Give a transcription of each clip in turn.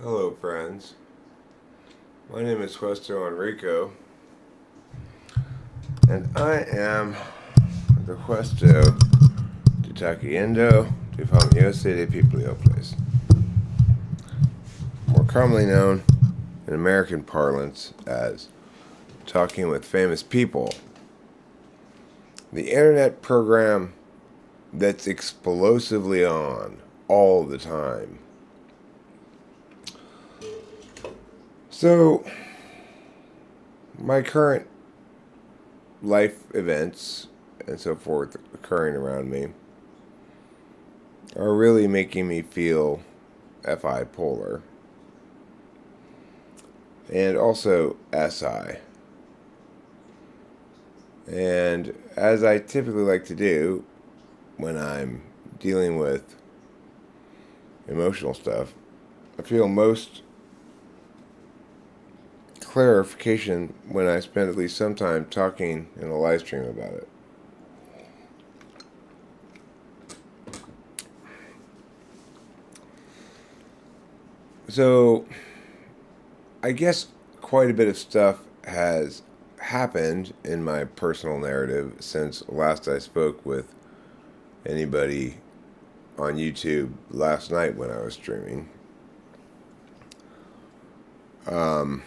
Hello, friends. My name is Juesto Enrico, and I am the Juesto de Taquiendo de Famosa de Peopleopolis, more commonly known in American parlance as Talking with Famous People, the internet program that's explosively on all the time. So, my current life events and so forth occurring around me are really making me feel FI polar and also SI. And as I typically like to do when I'm dealing with emotional stuff, I feel most clarification when I spend at least some time talking in a live stream about it. So, I guess quite a bit of stuff has happened in my personal narrative since last I spoke with anybody on YouTube last night when I was streaming. Um,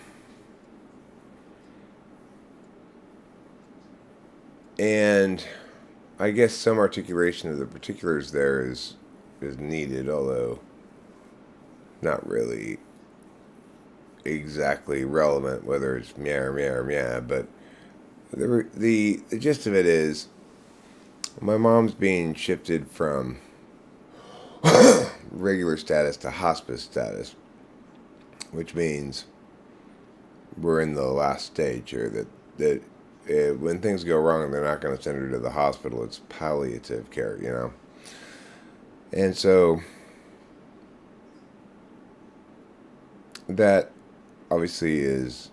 and I guess some articulation of the particulars there is needed, although not really exactly relevant, whether it's meow or meow or meow. But the gist of it is my mom's being shifted from regular status to hospice status, which means we're in the last stage here. That when things go wrong, they're not going to send her to the hospital. It's palliative care, you know. And so that obviously is,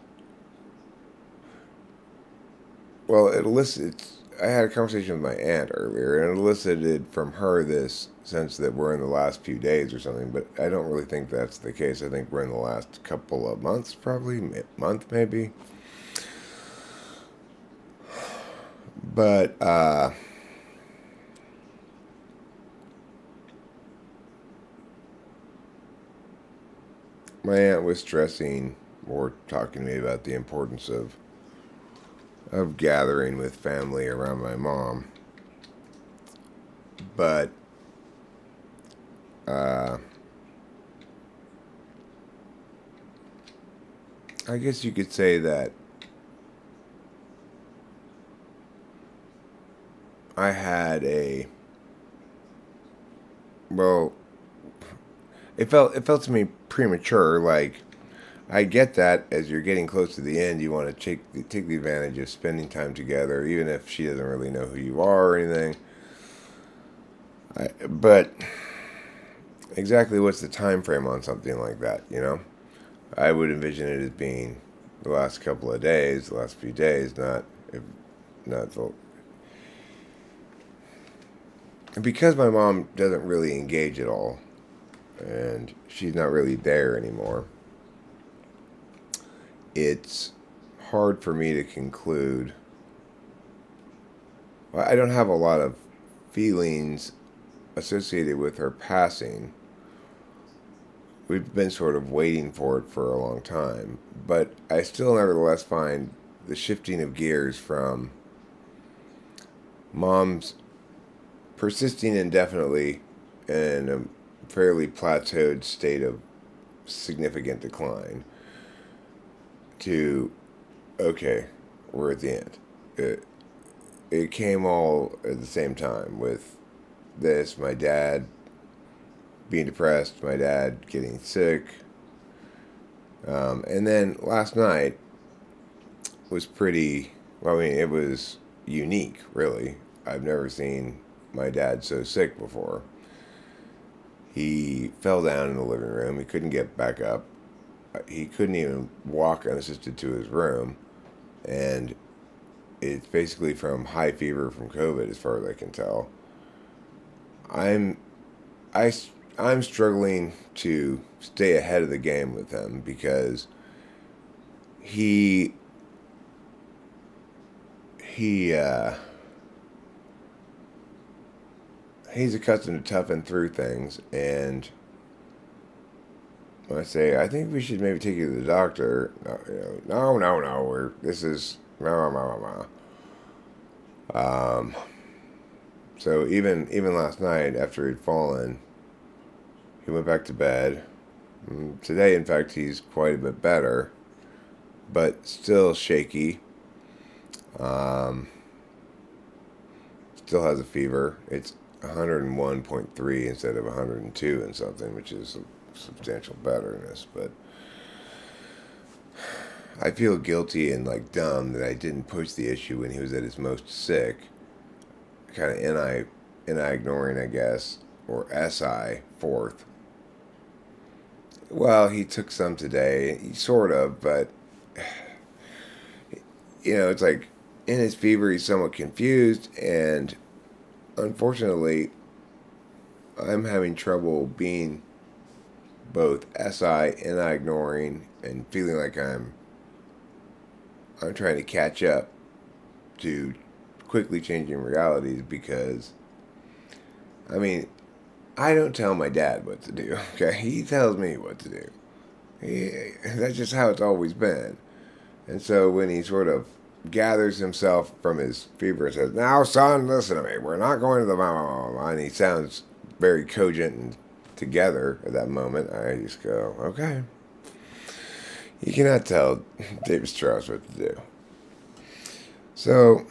well, it elicits. I had a conversation with my aunt earlier, and it elicited from her this sense that we're in the last few days or something, but I don't really think that's the case. I think we're in the last couple of months, probably, month maybe. But, my aunt was stressing or talking to me about the importance of gathering with family around my mom. But uh, I guess you could say that I had a, well, it felt to me premature. Like, I get that as you're getting close to the end, you want to take the advantage of spending time together, even if she doesn't really know who you are or anything. But exactly what's the time frame on something like that? You know, I would envision it as being the last couple of days, the last few days, not the. Because my mom doesn't really engage at all, and she's not really there anymore. It's hard for me to conclude. Well, I don't have a lot of feelings associated with her passing. We've been sort of waiting for it for a long time, but I still nevertheless find the shifting of gears from mom's persisting indefinitely in a fairly plateaued state of significant decline to, okay, we're at the end. It came all at the same time with this, my dad being depressed, my dad getting sick. And then last night was pretty, well, I mean, it was unique, really. I've never seen my dad so sick before. He fell down in the living room. He couldn't get back up. He couldn't even walk unassisted to his room. And it's basically from high fever from COVID, as far as I can tell. I'm, I, I'm struggling to stay ahead of the game with him because he he he's accustomed to toughing through things, and when I say I think we should maybe take you to the doctor, no, this is no. So even last night after he'd fallen, he went back to bed. Today, in fact, he's quite a bit better, but still shaky. Um, Still has a fever. It's 101.3 instead of 102 and something, which is a substantial betterness. But I feel guilty and like dumb that I didn't push the issue when he was at his most sick. Kind of NI ignoring, I guess, or SI fourth. Well, he took some today, sort of, but it's like in his fever, he's somewhat confused, and unfortunately, I'm having trouble being both SI and I ignoring and feeling like I'm trying to catch up to quickly changing realities because I mean, I don't tell my dad what to do, okay? He tells me what to do. That's just how it's always been. And so when he sort of gathers himself from his fever and says, "Now, son, listen to me. We're not going to the mama," and he sounds very cogent and together at that moment, I just go, okay. You cannot tell David Strauss what to do. So,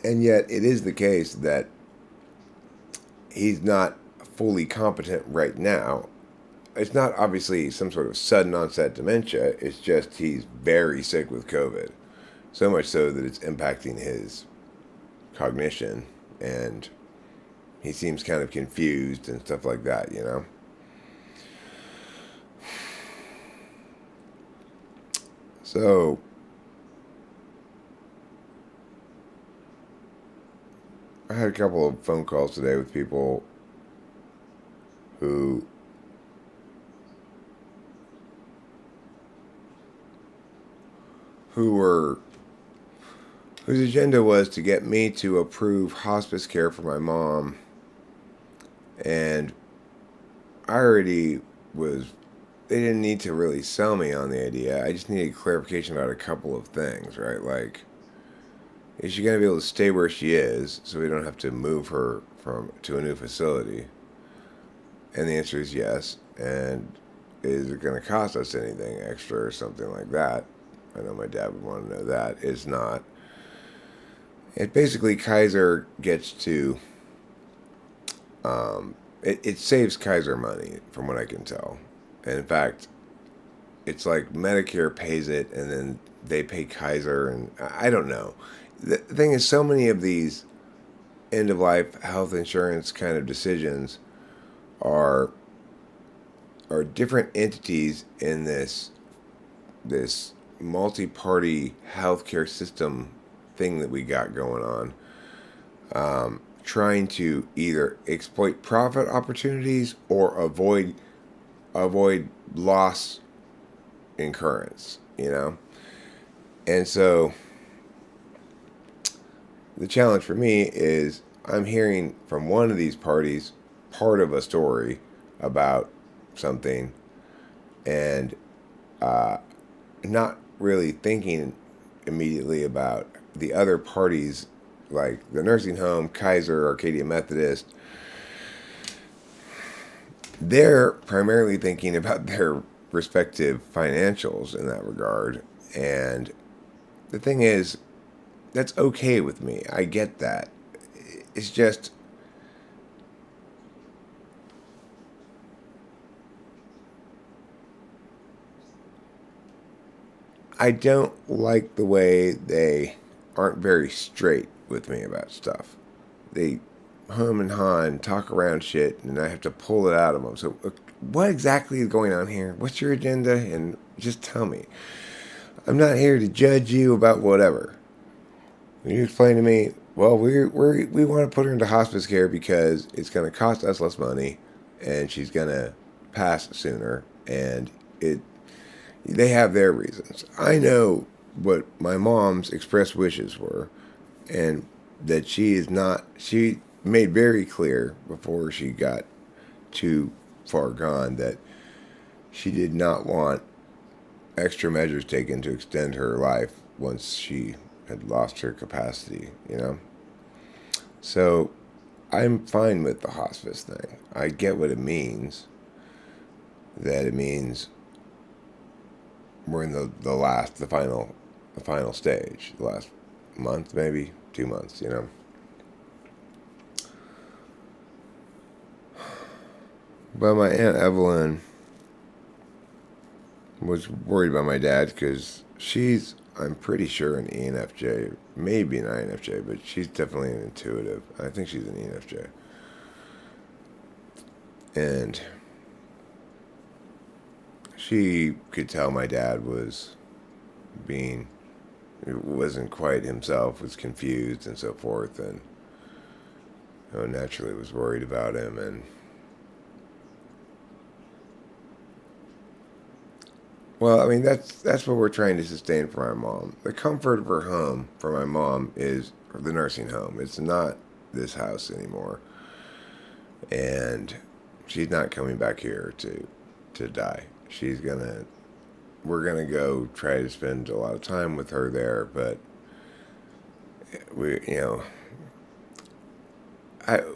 and yet it is the case that he's not fully competent right now. It's not obviously some sort of sudden onset dementia. It's just he's very sick with COVID. So much so that it's impacting his cognition, and he seems kind of confused and stuff like that. So, I had a couple of phone calls today with people who whose agenda was to get me to approve hospice care for my mom, and I already was. They didn't need to really sell me on the idea. I just needed clarification about a couple of things, right? Like, is she going to be able to stay where she is so we don't have to move her to a new facility? And the answer is yes. And is it going to cost us anything extra or something like that? I know my dad would want to know that. It's not. It basically, Kaiser gets to, it saves Kaiser money from what I can tell. And in fact, it's like Medicare pays it and then they pay Kaiser, and I don't know. The thing is, so many of these end-of-life health insurance kind of decisions are different entities in this multi-party healthcare system thing that we got going on, trying to either exploit profit opportunities or avoid loss incurrence. And so the challenge for me is I'm hearing from one of these parties part of a story about something, and not really thinking immediately about the other parties, like the nursing home, Kaiser, Arcadia Methodist. They're primarily thinking about their respective financials in that regard. And the thing is, that's okay with me. I get that. It's just, I don't like the way they aren't very straight with me about stuff. They hum and haw and talk around shit, and I have to pull it out of them. So, what exactly is going on here? What's your agenda? And just tell me. I'm not here to judge you about whatever. You explain to me well, we want to put her into hospice care because it's going to cost us less money, and she's going to pass sooner. And it they have their reasons. I know what my mom's express wishes were, and that she is not. She made very clear before she got too far gone that she did not want extra measures taken to extend her life once she had lost her capacity, you know? So I'm fine with the hospice thing. I get what it means. That it means we're in the final stage, the last month, maybe 2 months, you know? But my Aunt Evelyn was worried about my dad because she's, I'm pretty sure, an ENFJ, maybe an INFJ, but she's definitely an intuitive. I think she's an ENFJ. And she could tell my dad was being, wasn't quite himself, was confused and so forth, and naturally was worried about him. And well, I mean, that's what we're trying to sustain for my mom. The comfort of her home for my mom is the nursing home. It's not this house anymore, and she's not coming back here to die. We're gonna go try to spend a lot of time with her there, but we,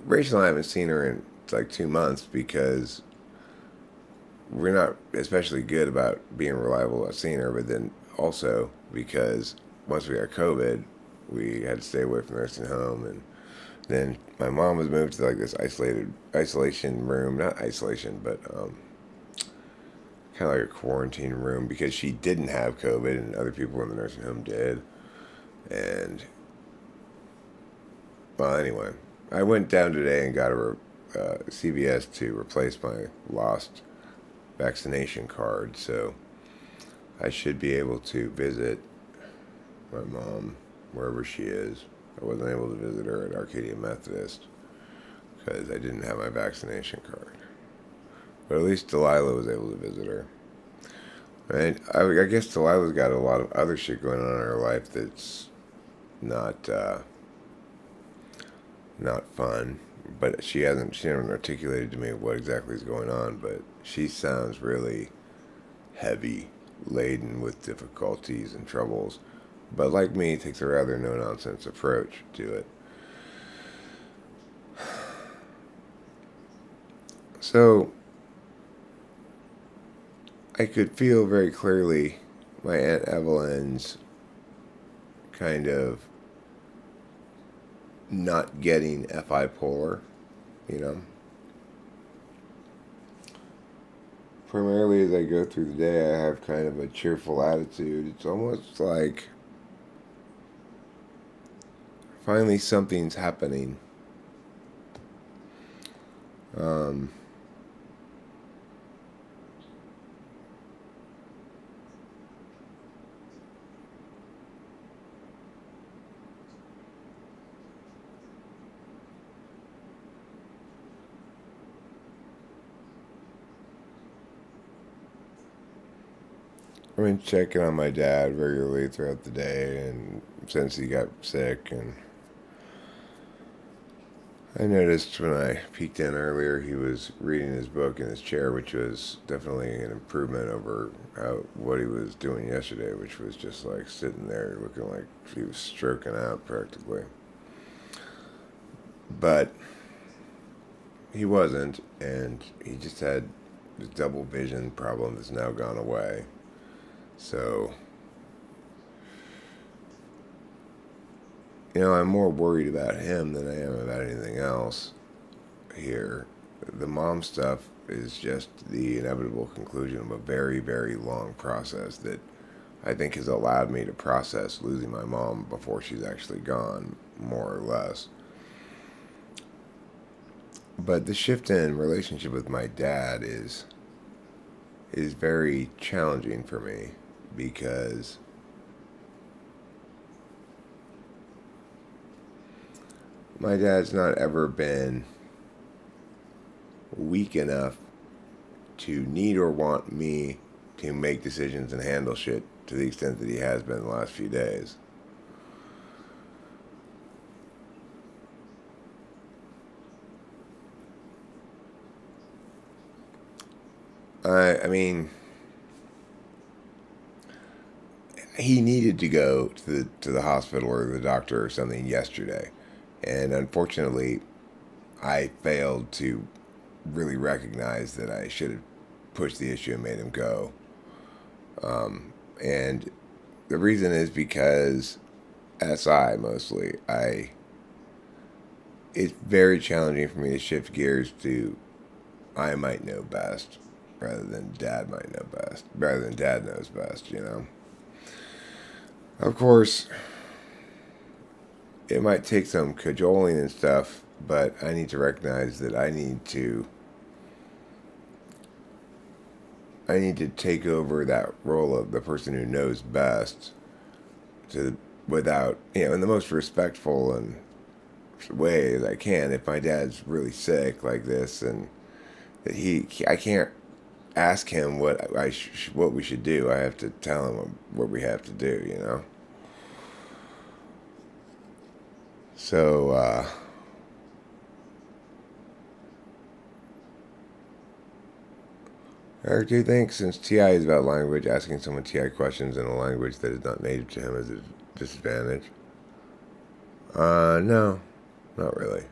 Rachel and I haven't seen her in like 2 months because we're not especially good about being reliable about seeing her, but then also because once we got COVID, we had to stay away from the nursing home, and then my mom was moved to like this isolation room, not isolation, but kind of like a quarantine room because she didn't have COVID and other people in the nursing home did. And well, anyway, I went down today and got a CVS to replace my lost vaccination card, so I should be able to visit my mom wherever she is. I wasn't able to visit her at Arcadia Methodist because I didn't have my vaccination card. But at least Delilah was able to visit her. And I guess Delilah's got a lot of other shit going on in her life that's not not fun. But she hasn't articulated to me what exactly is going on. But she sounds really heavy, laden with difficulties and troubles. But like me, takes a rather no-nonsense approach to it. So I could feel very clearly my Aunt Evelyn's kind of not getting FI polar, you know. Primarily as I go through the day, I have kind of a cheerful attitude. It's almost like finally something's happening. Um, I've been checking on my dad regularly throughout the day, and since he got sick, and I noticed when I peeked in earlier, he was reading his book in his chair, which was definitely an improvement over what he was doing yesterday, which was just like sitting there looking like he was stroking out practically. But he wasn't, and he just had this double vision problem that's now gone away. So, I'm more worried about him than I am about anything else here. The mom stuff is just the inevitable conclusion of a very, very long process that I think has allowed me to process losing my mom before she's actually gone, more or less. But the shift in relationship with my dad is very challenging for me because my dad's not ever been weak enough to need or want me to make decisions and handle shit to the extent that he has been the last few days. I mean, he needed to go to the hospital or the doctor or something yesterday, and unfortunately, I failed to really recognize that I should have pushed the issue and made him go. And the reason is because SI mostly, it's very challenging for me to shift gears to I might know best rather than dad might know best, rather than dad knows best, you know. Of course, it might take some cajoling and stuff, but I need to recognize that I need to take over that role of the person who knows best to without, you know, in the most respectful and way as I can. If my dad's really sick like this, and that I can't ask him what we should do. I have to tell him what we have to do, you know. So Eric, do you think since TI is about language, asking someone TI questions in a language that is not native to him is a disadvantage? No, not really.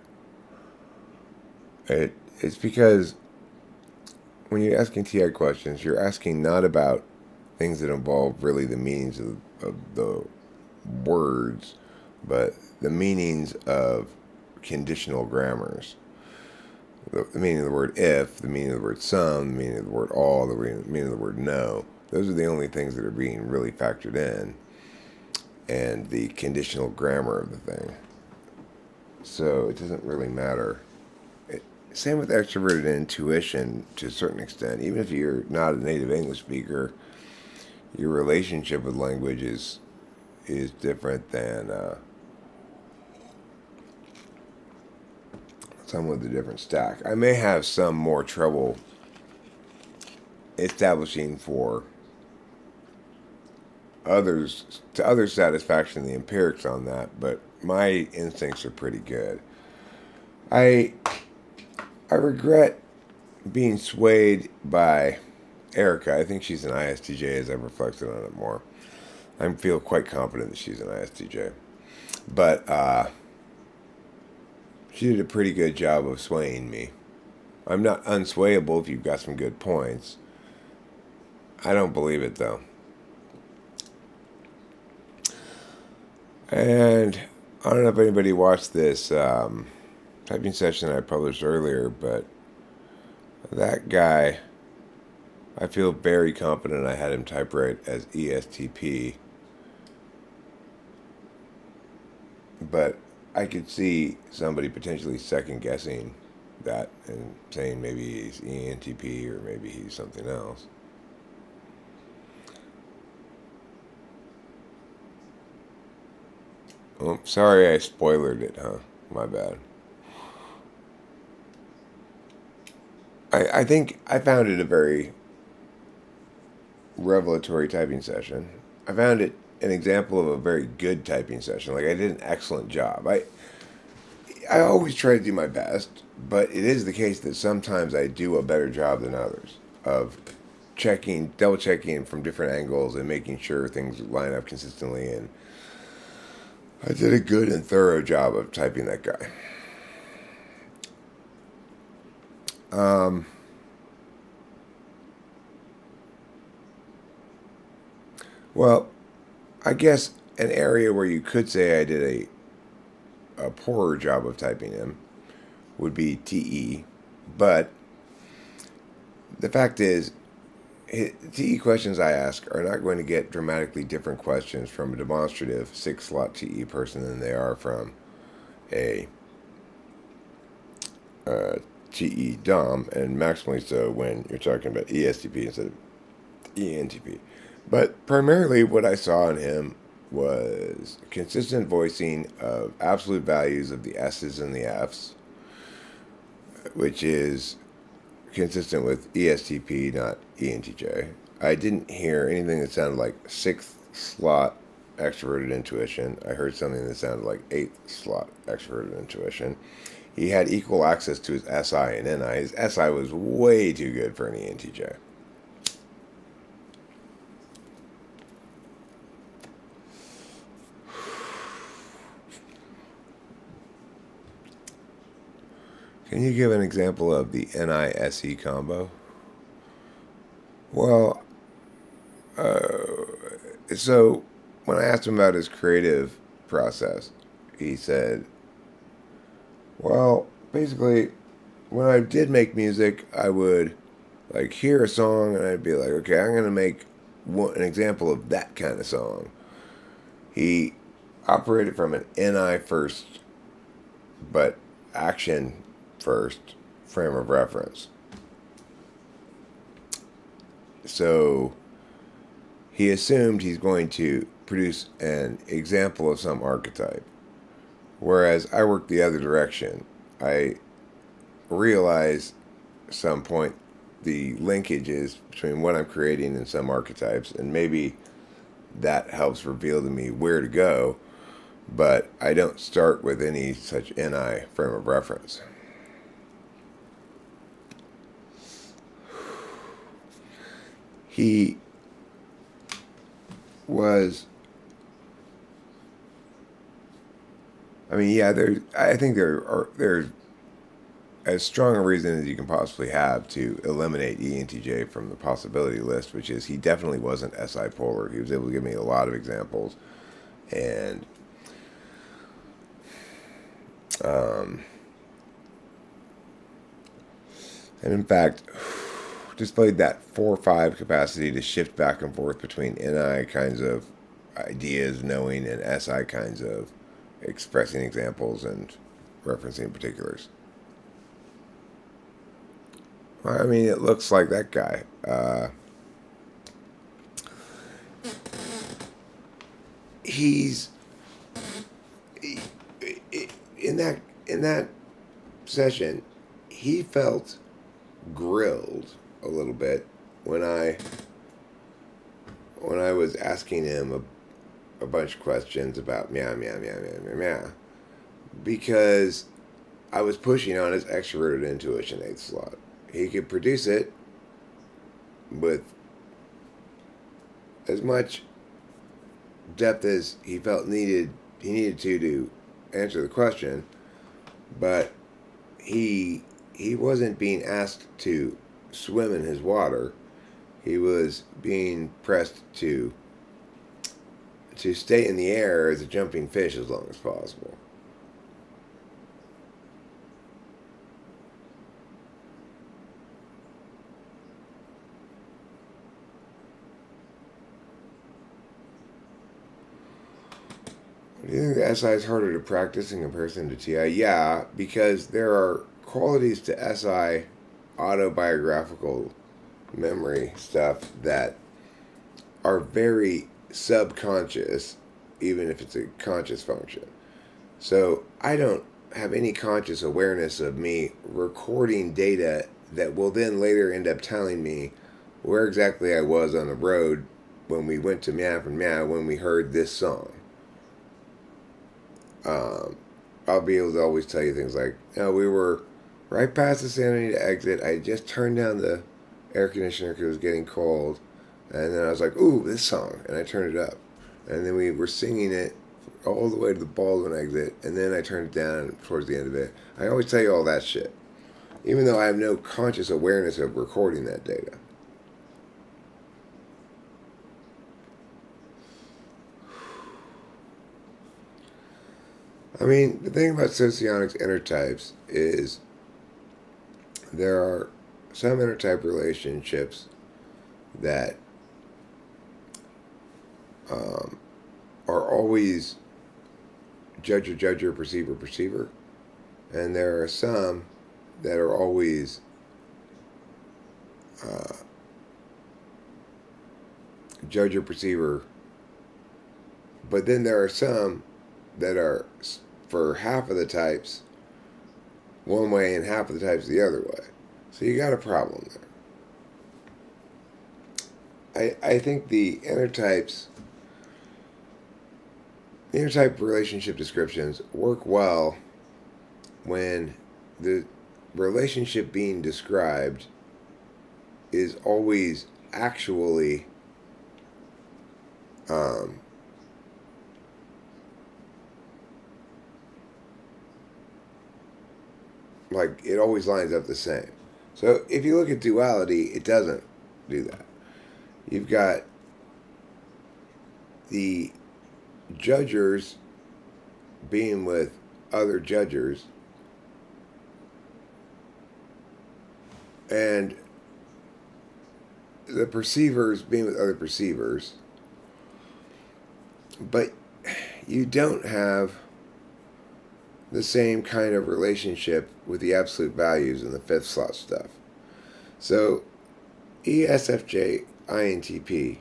It's because when you're asking TI questions, you're asking not about things that involve really the meanings of the words, but the meanings of conditional grammars. The meaning of the word if, the meaning of the word some, the meaning of the word all, the meaning of the word no. Those are the only things that are being really factored in, and the conditional grammar of the thing. So it doesn't really matter. Same with extroverted intuition to a certain extent. Even if you're not a native English speaker, your relationship with language is different than some with a different stack. I may have some more trouble establishing for others to other satisfaction the empirics on that, but my instincts are pretty good. I regret being swayed by Erica. I think she's an ISTJ as I've reflected on it more. I feel quite confident that she's an ISTJ. But she did a pretty good job of swaying me. I'm not unswayable if you've got some good points. I don't believe it, though. And I don't know if anybody watched this typing session I published earlier, but that guy, I feel very confident I had him typewrite as ESTP. But I could see somebody potentially second guessing that and saying maybe he's ENTP or maybe he's something else. Oh, sorry I spoilered it, huh? My bad. I think I found it a very revelatory typing session. I found it an example of a very good typing session. Like, I did an excellent job. I always try to do my best, but it is the case that sometimes I do a better job than others of double checking from different angles and making sure things line up consistently. And I did a good and thorough job of typing that guy. Well, I guess an area where you could say I did a poorer job of typing him would be TE, but the fact is, TE questions I ask are not going to get dramatically different questions from a demonstrative 6-slot TE person than they are from a TE DOM, and maximally so when you're talking about ESTP instead of ENTP. But primarily what I saw in him was consistent voicing of absolute values of the S's and the F's, which is consistent with ESTP, not ENTJ. I didn't hear anything that sounded like sixth slot extroverted intuition. I heard something that sounded like eighth slot extroverted intuition. He had equal access to his SI and NI. His SI was way too good for an ENTJ. Can you give an example of the NI-SE combo? Well, so when I asked him about his creative process, he said, well, basically, when I did make music, I would like hear a song and I'd be like, okay, I'm gonna make an example of that kind of song. He operated from an NI first, but action first frame of reference. So he assumed he's going to produce an example of some archetype. Whereas I work the other direction. I realize at some point the linkages between what I'm creating and some archetypes, and maybe that helps reveal to me where to go, but I don't start with any such NI frame of reference. He was, I mean, yeah, I think there's as strong a reason as you can possibly have to eliminate ENTJ from the possibility list, which is he definitely wasn't SI polar. He was able to give me a lot of examples, and in fact, displayed that 4-5 capacity to shift back and forth between NI kinds of ideas, knowing, and SI kinds of expressing examples and referencing particulars. I mean, it looks like that guy. He's in that session. He felt grilled a little bit when I was asking him a bunch of questions about meow meow meow meow meow meow, because I was pushing on his extroverted intuition 8th slot. He could produce it with as much depth as he felt he needed to answer the question, but he wasn't being asked to swim in his water. He was being pressed to stay in the air as a jumping fish as long as possible. Do you think the SI is harder to practice in comparison to TI? Yeah, because there are qualities to SI autobiographical memory stuff that are very subconscious, even if it's a conscious function. So I don't have any conscious awareness of me recording data that will then later end up telling me where exactly I was on the road when we went to Meow and Meow when we heard this song. I'll be able to always tell you things like, we were right past the Santa Anita exit. I just turned down the air conditioner because it was getting cold. And then I was like, ooh, this song. And I turned it up. And then we were singing it all the way to the Baldwin exit. And then I turned it down towards the end of it. I always tell you all that shit, even though I have no conscious awareness of recording that data. I mean, the thing about socionics intertypes is there are some intertype relationships that are always judger, perceiver. And there are some that are always judger, perceiver, But then there are some that are, for half of the types, one way and half of the types the other way. So you got a problem there. I think the intertype relationship descriptions work well when the relationship being described is always actually like it always lines up the same. So if you look at duality, it doesn't do that. You've got the judgers being with other judgers, and the perceivers being with other perceivers, but you don't have the same kind of relationship with the absolute values and the fifth slot stuff. So ESFJ, INTP,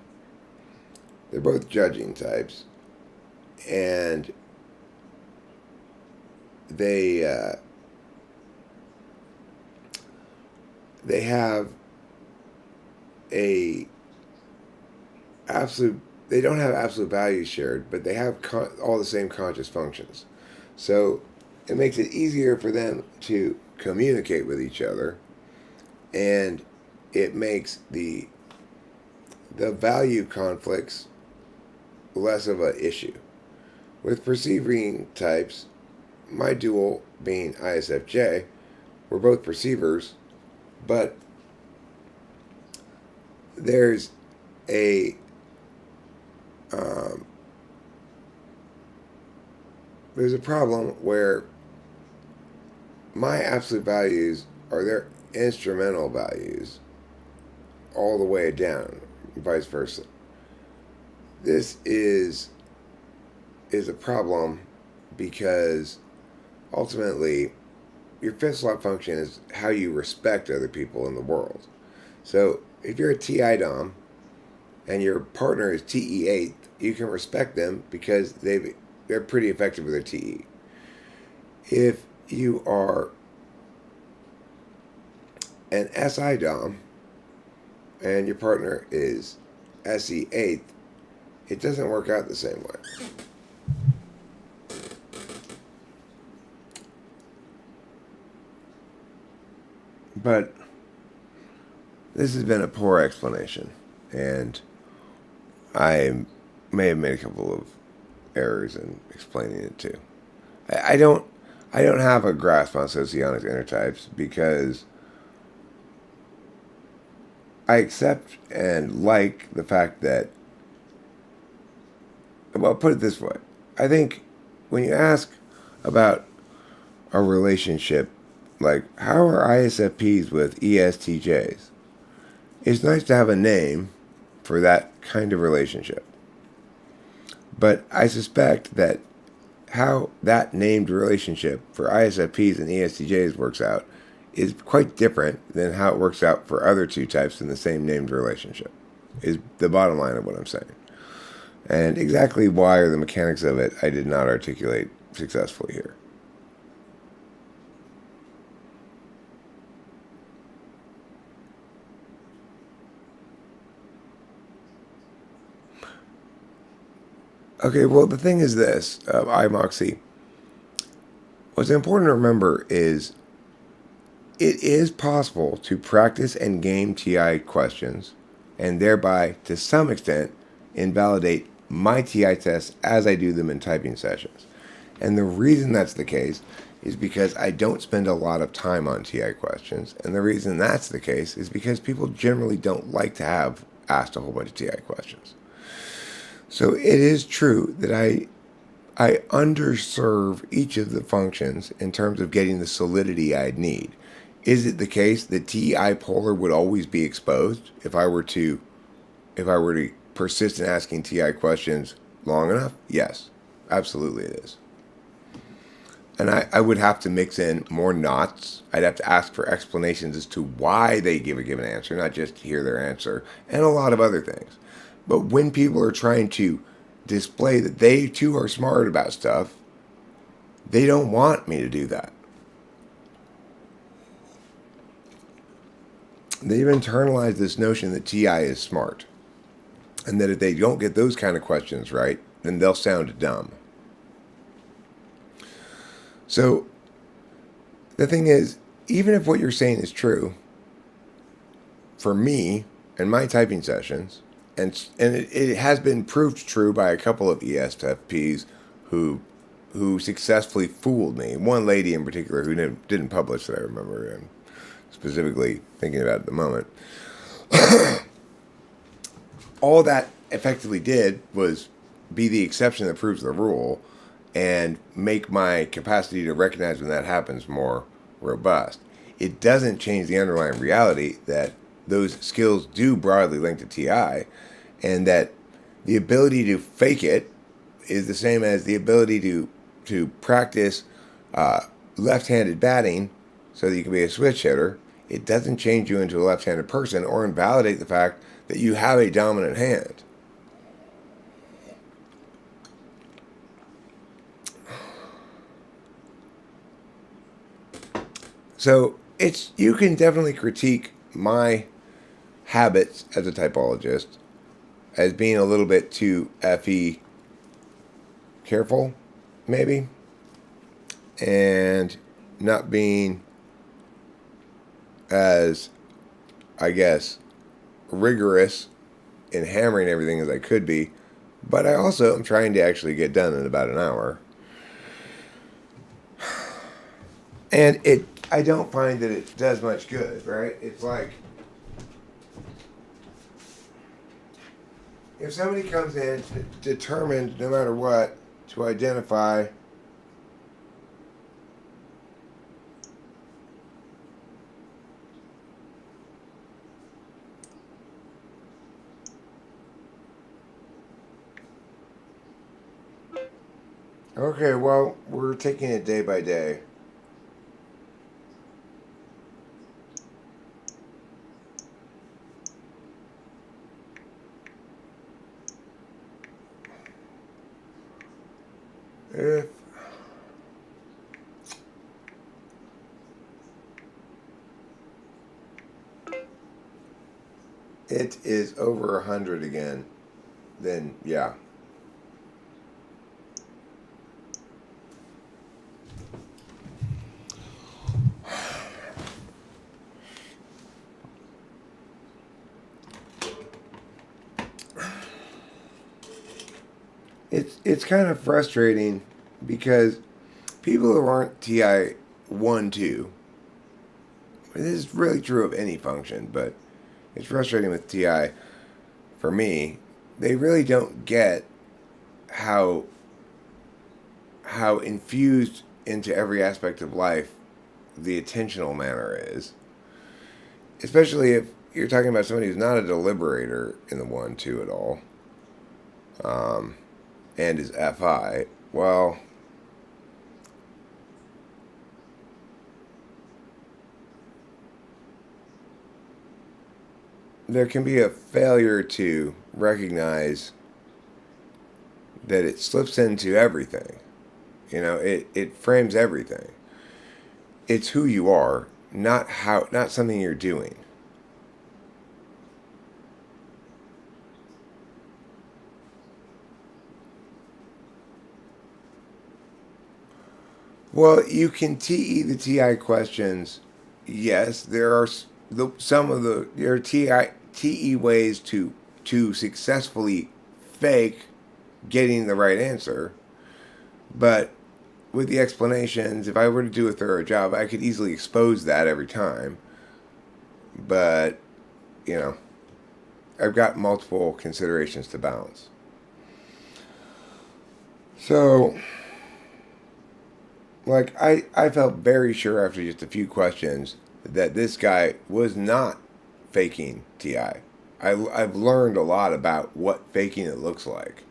they're both judging types, and they have a absolute. They don't have absolute values shared, but they have all the same conscious functions. So it makes it easier for them to communicate with each other, and it makes the value conflicts less of an issue. With perceiving types, my dual being ISFJ, we're both perceivers, but there's a problem where my absolute values are their instrumental values all the way down, and vice versa. This is a problem because ultimately your fifth slot function is how you respect other people in the world. So if you're a TI Dom and your partner is TE8, you can respect them because they're pretty effective with their TE. If you are an SI Dom and your partner is SE8, it doesn't work out the same way. But this has been a poor explanation, and I may have made a couple of errors in explaining it too. I don't have a grasp on socionic intertypes because I accept and like the fact that, well, put it this way. I think when you ask about a relationship, like how are ISFPs with ESTJs, it's nice to have a name for that kind of relationship. But I suspect that how that named relationship for ISFPs and ESTJs works out is quite different than how it works out for other two types in the same named relationship, is the bottom line of what I'm saying. And exactly why or the mechanics of it, I did not articulate successfully here. Okay, well, the thing is this, iMoxie. What's important to remember is it is possible to practice and game TI questions and thereby, to some extent, invalidate my TI tests as I do them in typing sessions. And the reason that's the case is because I don't spend a lot of time on TI questions. And the reason that's the case is because people generally don't like to have asked a whole bunch of TI questions. So it is true that I underserve each of the functions in terms of getting the solidity I'd need. Is it the case that TEI polar would always be exposed if I were to persist in asking TI questions long enough? Yes, absolutely it is. And I would have to mix in more knots. I'd have to ask for explanations as to why they give a given answer, not just hear their answer, and a lot of other things. But when people are trying to display that they too are smart about stuff, they don't want me to do that. They've internalized this notion that TI is smart, and that if they don't get those kind of questions right, then they'll sound dumb. So the thing is, even if what you're saying is true, for me and my typing sessions, and it has been proved true by a couple of ESFPs who successfully fooled me. One lady in particular who didn't publish that I remember, and specifically thinking about at the moment. All that effectively did was be the exception that proves the rule, and make my capacity to recognize when that happens more robust. It doesn't change the underlying reality that those skills do broadly link to TI, and that the ability to fake it is the same as the ability to practice left-handed batting so that you can be a switch hitter. It doesn't change you into a left-handed person or invalidate the fact that you have a dominant hand. So you can definitely critique my habits as a typologist as being a little bit too FE careful, maybe, and not being as, I guess, rigorous in hammering everything as I could be, but I also am trying to actually get done in about an hour. And I don't find that it does much good, right? It's like, if somebody comes in determined, no matter what, to identify okay, well, we're taking it day by day. If it is over 100 again, then yeah. It's kind of frustrating because people who aren't TI 1-2, this is really true of any function, but it's frustrating with TI for me. They really don't get how infused into every aspect of life the attentional manner is, especially if you're talking about somebody who's not a deliberator in the 1-2 at all, and is FI. Well, there can be a failure to recognize that it slips into everything. You know, it frames everything. It's who you are, not something you're doing. Well, you can TE the TI questions. Yes, there are there are TE ways to successfully fake getting the right answer, but with the explanations, if I were to do a thorough job, I could easily expose that every time. But, you know, I've got multiple considerations to balance. So, like, I felt very sure after just a few questions that this guy was not faking TI. I've learned a lot about what faking it looks like.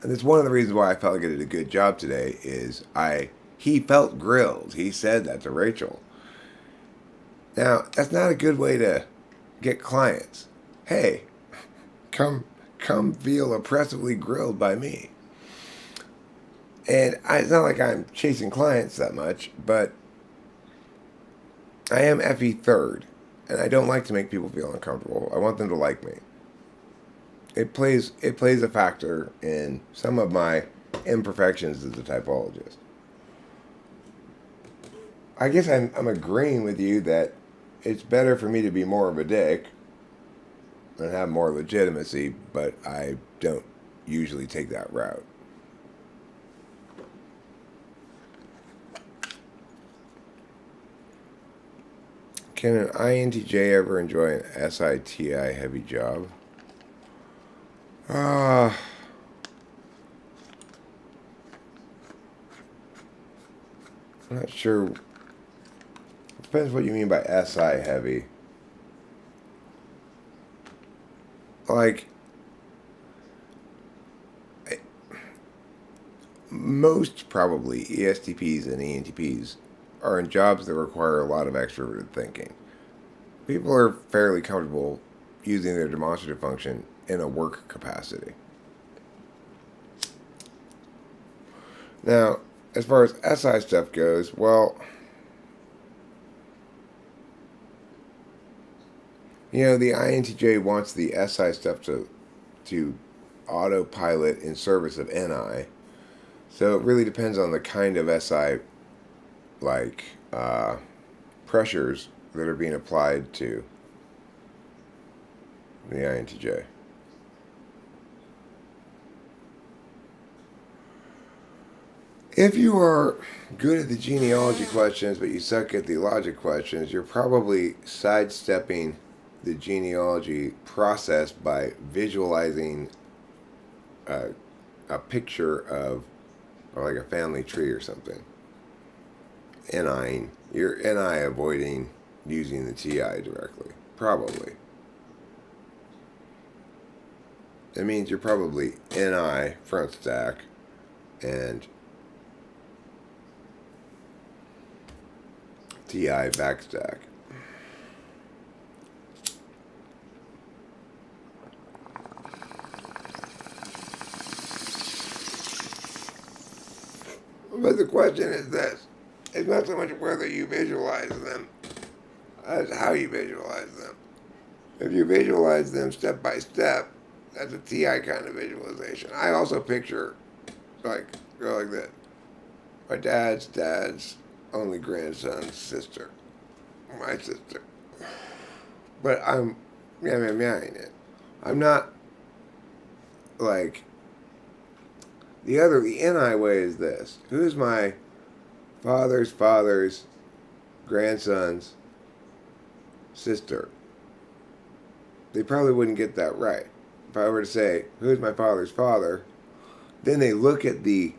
And that's one of the reasons why I felt like I did a good job today is he felt grilled. He said that to Rachel. Now, that's not a good way to get clients. Hey, come come feel oppressively grilled by me. And it's not like I'm chasing clients that much, but I am FE third, and I don't like to make people feel uncomfortable. I want them to like me. It plays a factor in some of my imperfections as a typologist. I guess I'm agreeing with you that it's better for me to be more of a dick and have more legitimacy, but I don't usually take that route. Can an INTJ ever enjoy an SITI heavy job? I'm not sure. Depends what you mean by SI heavy. Like, most probably ESTPs and ENTPs are in jobs that require a lot of extroverted thinking. People are fairly comfortable using their demonstrative function in a work capacity. Now, as far as SI stuff goes, well, the INTJ wants the SI stuff to autopilot in service of NI. So it really depends on the kind of SI, like, pressures that are being applied to the INTJ. If you are good at the genealogy questions, but you suck at the logic questions, you're probably sidestepping the genealogy process by visualizing a picture of, or like a family tree or something. You're NI avoiding using the TI directly. Probably. It means you're probably NI front stack and TI back stack. But the question is this. It's not so much whether you visualize them as how you visualize them. If you visualize them step by step, that's a TI kind of visualization. I also picture, go like this. My dad's only grandson's sister. My sister. But I'm meowing it. I'm not like the NI way is this. Who's my father's grandson's sister? They probably wouldn't get that right. If I were to say, who's my father's father, then they look at the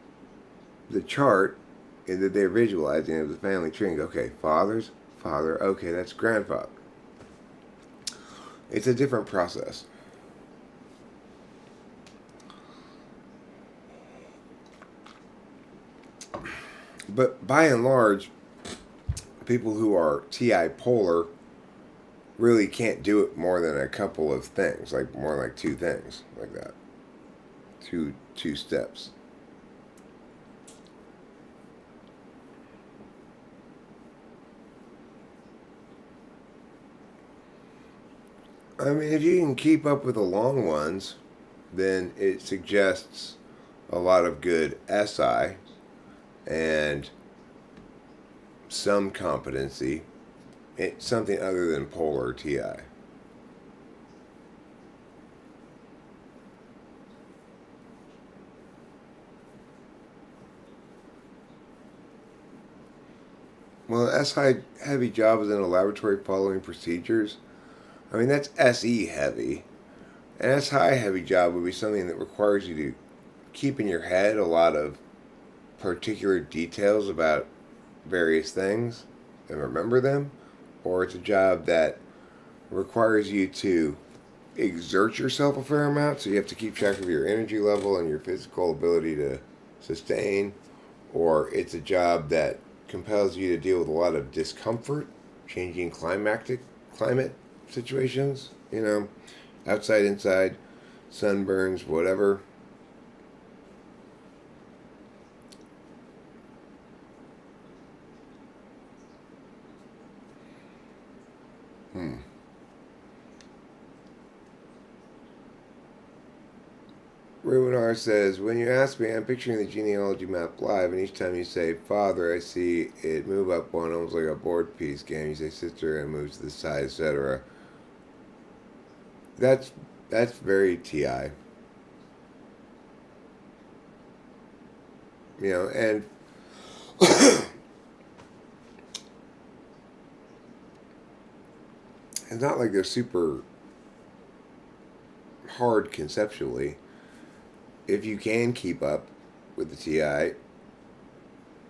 chart and that they're visualizing of the family tree and go, okay, father's father, okay, that's grandfather. It's a different process. But by and large, people who are TI polar really can't do it more than a couple of things, like more like two things, like that. Two steps. I mean, if you can keep up with the long ones, then it suggests a lot of good SI and some competency. It's something other than polar TI. Well, SI heavy job is in a laboratory following procedures. I mean, that's SE heavy. An SI heavy job would be something that requires you to keep in your head a lot of particular details about various things and remember them, or it's a job that requires you to exert yourself a fair amount, so you have to keep track of your energy level and your physical ability to sustain, or it's a job that compels you to deal with a lot of discomfort, changing climate situations, outside, inside. sunburns, whatever. Hmm. Ruinar says, when you ask me, I'm picturing the genealogy map live, and each time you say father, I see it move up one, almost like a board piece game. You say sister, and it moves to the side, etc. That's that's very TI. And it's not like they're super hard conceptually. If you can keep up with the TI,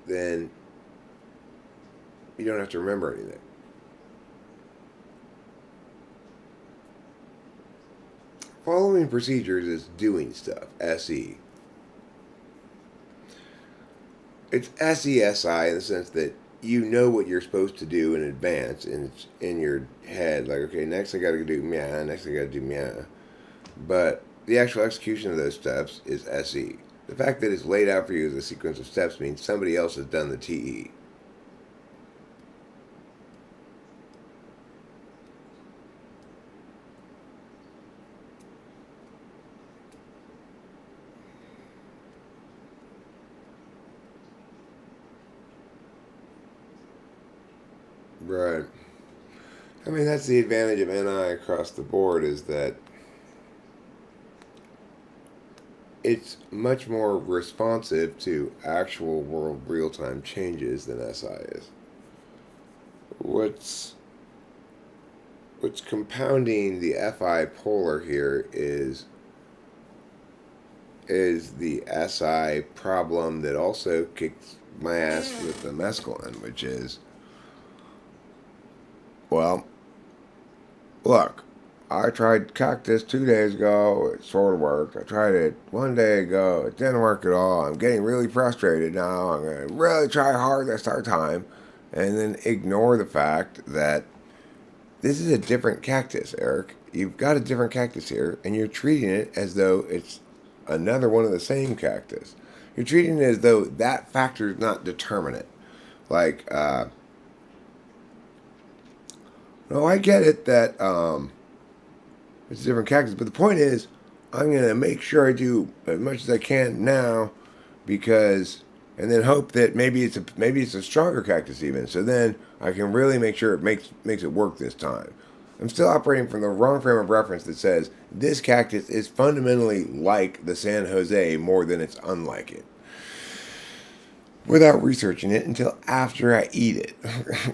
then you don't have to remember anything. Following procedures is doing stuff. SE. It's SESI in the sense that you know what you're supposed to do in advance, and it's in your head. Like, okay, next I got to do meow, next I got to do meow. But the actual execution of those steps is SE. The fact that it's laid out for you as a sequence of steps means somebody else has done the TE. Right. I mean, that's the advantage of NI across the board is that it's much more responsive to actual world real time changes than SI is. What's what's compounding the FI polar here is the SI problem that also kicks my ass with the mescaline, which is, well, look, I tried cactus 2 days ago. It sort of worked. I tried it 1 day ago. It didn't work at all. I'm getting really frustrated now. I'm going to really try hard this third time. And then ignore the fact that this is a different cactus, Eric. You've got a different cactus here, and you're treating it as though it's another one of the same cactus. You're treating it as though that factor is not determinate. Like, no, I get it that it's a different cactus, but the point is, I'm gonna make sure I do as much as I can now, because, and then hope that maybe it's a stronger cactus even. So then I can really make sure it makes it work this time. I'm still operating from the wrong frame of reference that says this cactus is fundamentally like the San Jose more than it's unlike it, without researching it until after I eat it.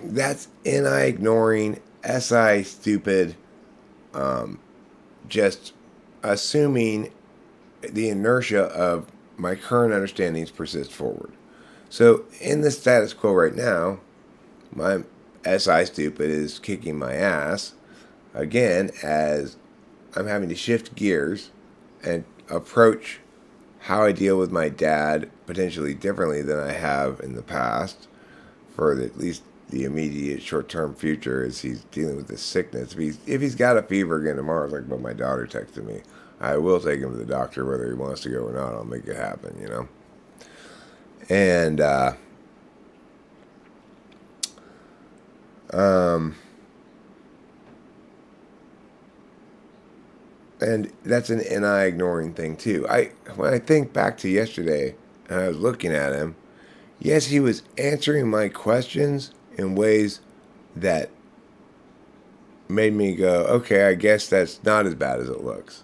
That's NI ignoring, SI stupid, just assuming the inertia of my current understandings persist forward. So in the status quo right now, my SI stupid is kicking my ass again as I'm having to shift gears and approach how I deal with my dad potentially differently than I have in the past for at least the immediate short-term future as he's dealing with this sickness. If he's got a fever again tomorrow, it's like what my daughter texted me. I will take him to the doctor whether he wants to go or not. I'll make it happen, And, and that's an NI ignoring thing too. When I think back to yesterday and I was looking at him, yes, he was answering my questions in ways that made me go, okay, I guess that's not as bad as it looks.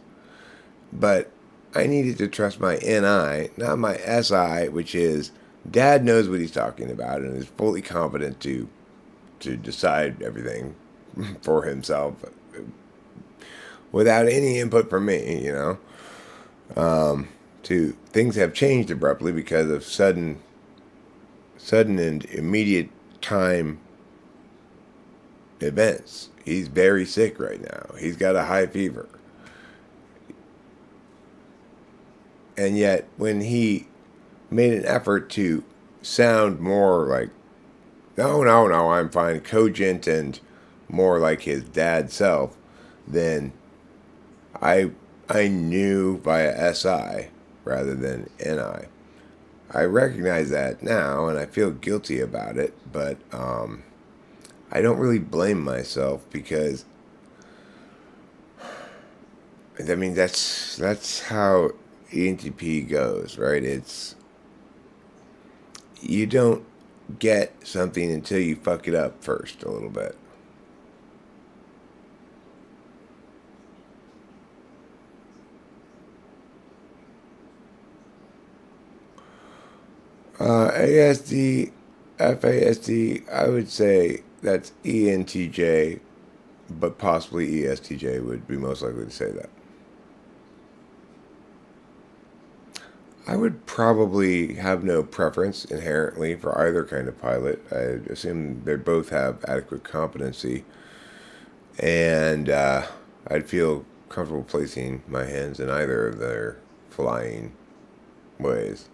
But I needed to trust my NI, not my SI, which is Dad knows what he's talking about and is fully competent to decide everything for himself without any input from me, To things have changed abruptly because of sudden and immediate time events. He's very sick right now. He's got a high fever. And yet, when he made an effort to sound more like, no, I'm fine, cogent and more like his dad's self, then I I knew via SI rather than NI. I recognize that now and I feel guilty about it, but I don't really blame myself because I mean that's how ENTP goes, right? It's you don't get something until you fuck it up first a little bit. ASD, FASD, I would say that's ENTJ, but possibly ESTJ would be most likely to say that. I would probably have no preference inherently for either kind of pilot. I assume they both have adequate competency, and I'd feel comfortable placing my hands in either of their flying ways.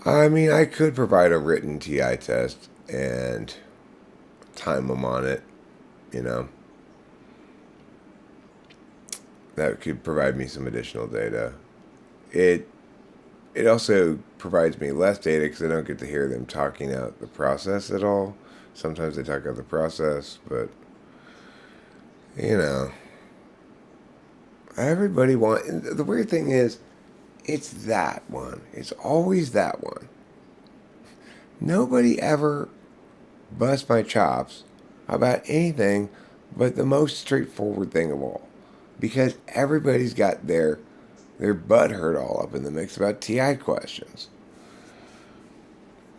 I mean, I could provide a written TI test and time them on it, you know. That could provide me some additional data. It it also provides me less data because I don't get to hear them talking out the process at all. Sometimes they talk out the process, but you know, everybody want. The weird thing is, it's that one. It's always that one. Nobody ever busts my chops about anything but the most straightforward thing of all, because everybody's got their butt hurt all up in the mix about TI questions.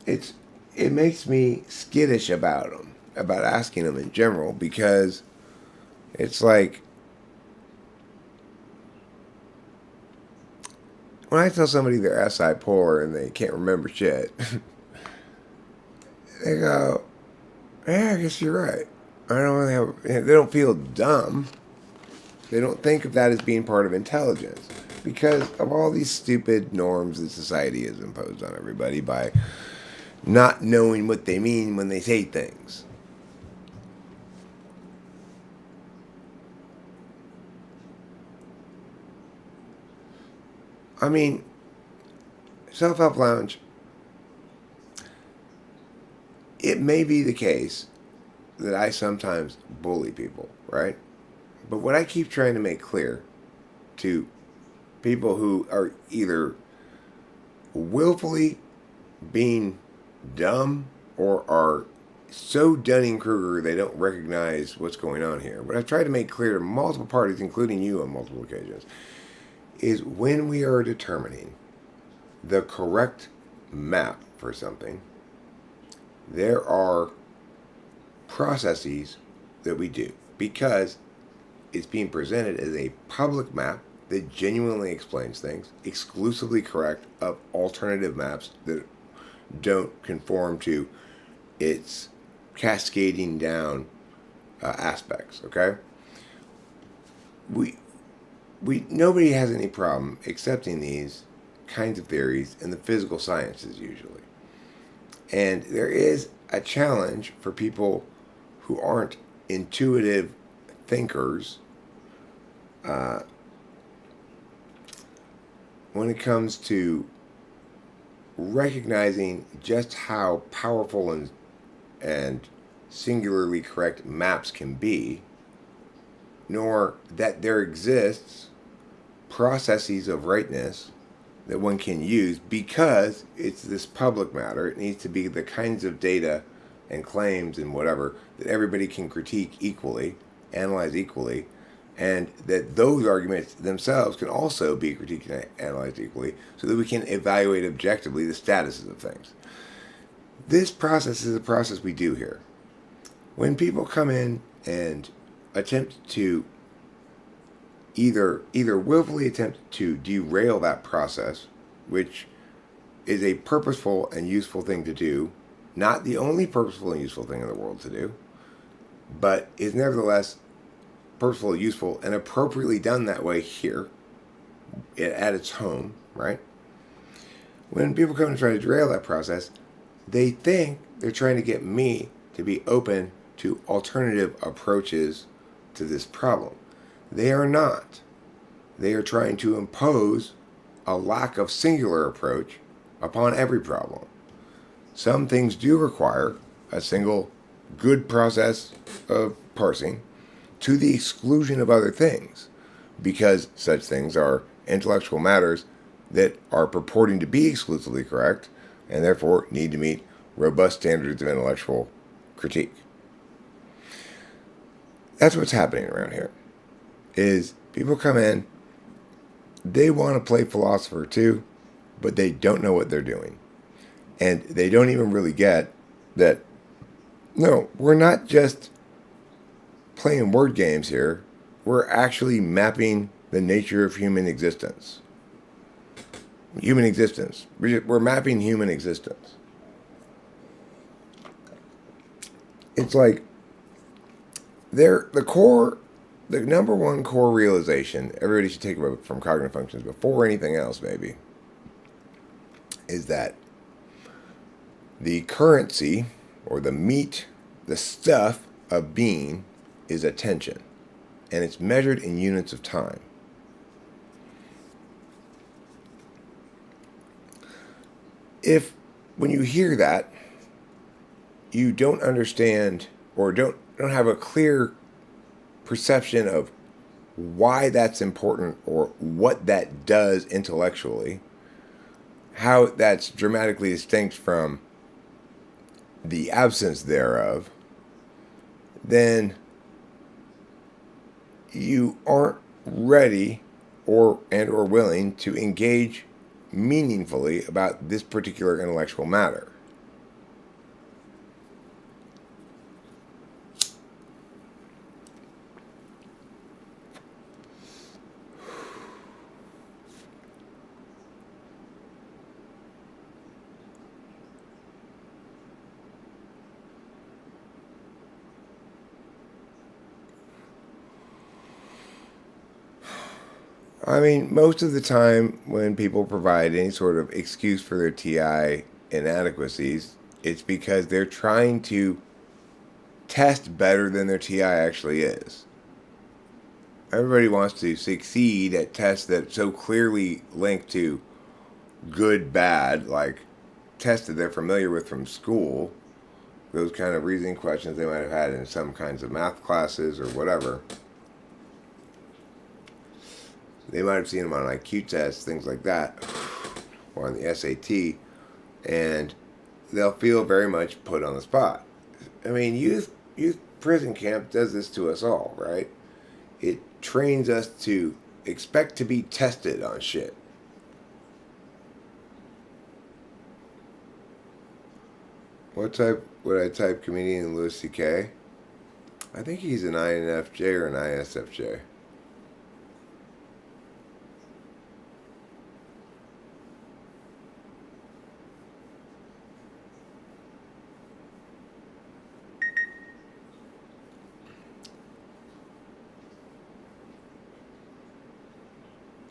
It's it makes me skittish about them, about asking them in general, because it's like when I tell somebody they're SI polar and they can't remember shit, they go, "Yeah, I guess you're right. I don't really have." They don't feel dumb. They don't think of that as being part of intelligence because of all these stupid norms that society has imposed on everybody by not knowing what they mean when they say things. I mean, Self Help Lounge, it may be the case that I sometimes bully people, right? But what I keep trying to make clear to people who are either willfully being dumb or are so Dunning Kruger they don't recognize what's going on here. What I've tried to make clear to multiple parties, including you on multiple occasions, is when we are determining the correct map for something, there are processes that we do because it's being presented as a public map that genuinely explains things, exclusively correct of alternative maps that don't conform to its cascading down aspects. Okay, we nobody has any problem accepting these kinds of theories in the physical sciences usually, and there is a challenge for people who aren't intuitive thinkers when it comes to recognizing just how powerful and singularly correct maps can be, nor that there exists processes of rightness that one can use because it's this public matter. It needs to be the kinds of data and claims and whatever that everybody can critique equally, analyze equally, and that those arguments themselves can also be critiqued and analyzed equally so that we can evaluate objectively the statuses of things. This process is a process we do here. When people come in and attempt to either willfully attempt to derail that process, which is a purposeful and useful thing to do, not the only purposeful and useful thing in the world to do, but is nevertheless purposeful, useful, and appropriately done that way here at its home, right? When people come and try to derail that process, they think they're trying to get me to be open to alternative approaches to this problem. They are not. They are trying to impose a lack of singular approach upon every problem. Some things do require a single good process of parsing to the exclusion of other things, because such things are intellectual matters that are purporting to be exclusively correct and therefore need to meet robust standards of intellectual critique. That's what's happening around here. Is people come in, they want to play philosopher too, but they don't know what they're doing. And they don't even really get that, no, we're not just playing word games here. We're actually mapping the nature of human existence. Human existence. We're mapping human existence. It's like the number one core realization everybody should take away from cognitive functions before anything else maybe is that the currency or the meat, the stuff of being is attention, and it's measured in units of time. If when you hear that you don't understand or don't have a clear perception of why that's important or what that does intellectually, how that's dramatically distinct from the absence thereof, then you aren't ready or willing to engage meaningfully about this particular intellectual matter. I mean, most of the time when people provide any sort of excuse for their TI inadequacies, it's because they're trying to test better than their TI actually is. Everybody wants to succeed at tests that so clearly link to good, bad, like tests that they're familiar with from school, those kind of reasoning questions they might have had in some kinds of math classes or whatever. They might have seen them on IQ tests, things like that, or on the SAT, and they'll feel very much put on the spot. I mean, youth prison camp does this to us all, right? It trains us to expect to be tested on shit. What type would I type comedian Louis C.K.? I think he's an INFJ or an ISFJ.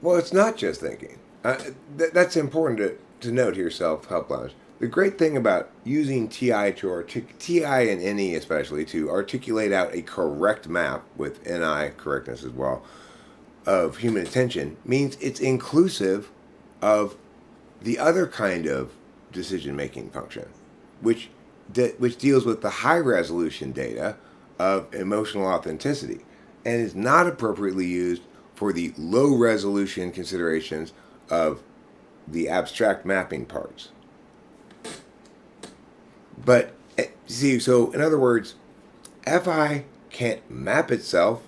Well, it's not just thinking. That's important to note here, self-help lounge. The great thing about using TI TI and NE especially to articulate out a correct map with NI correctness as well of human attention means it's inclusive of the other kind of decision-making function, which deals with the high-resolution data of emotional authenticity and is not appropriately used for the low resolution considerations of the abstract mapping parts. But see, so in other words, FI can't map itself,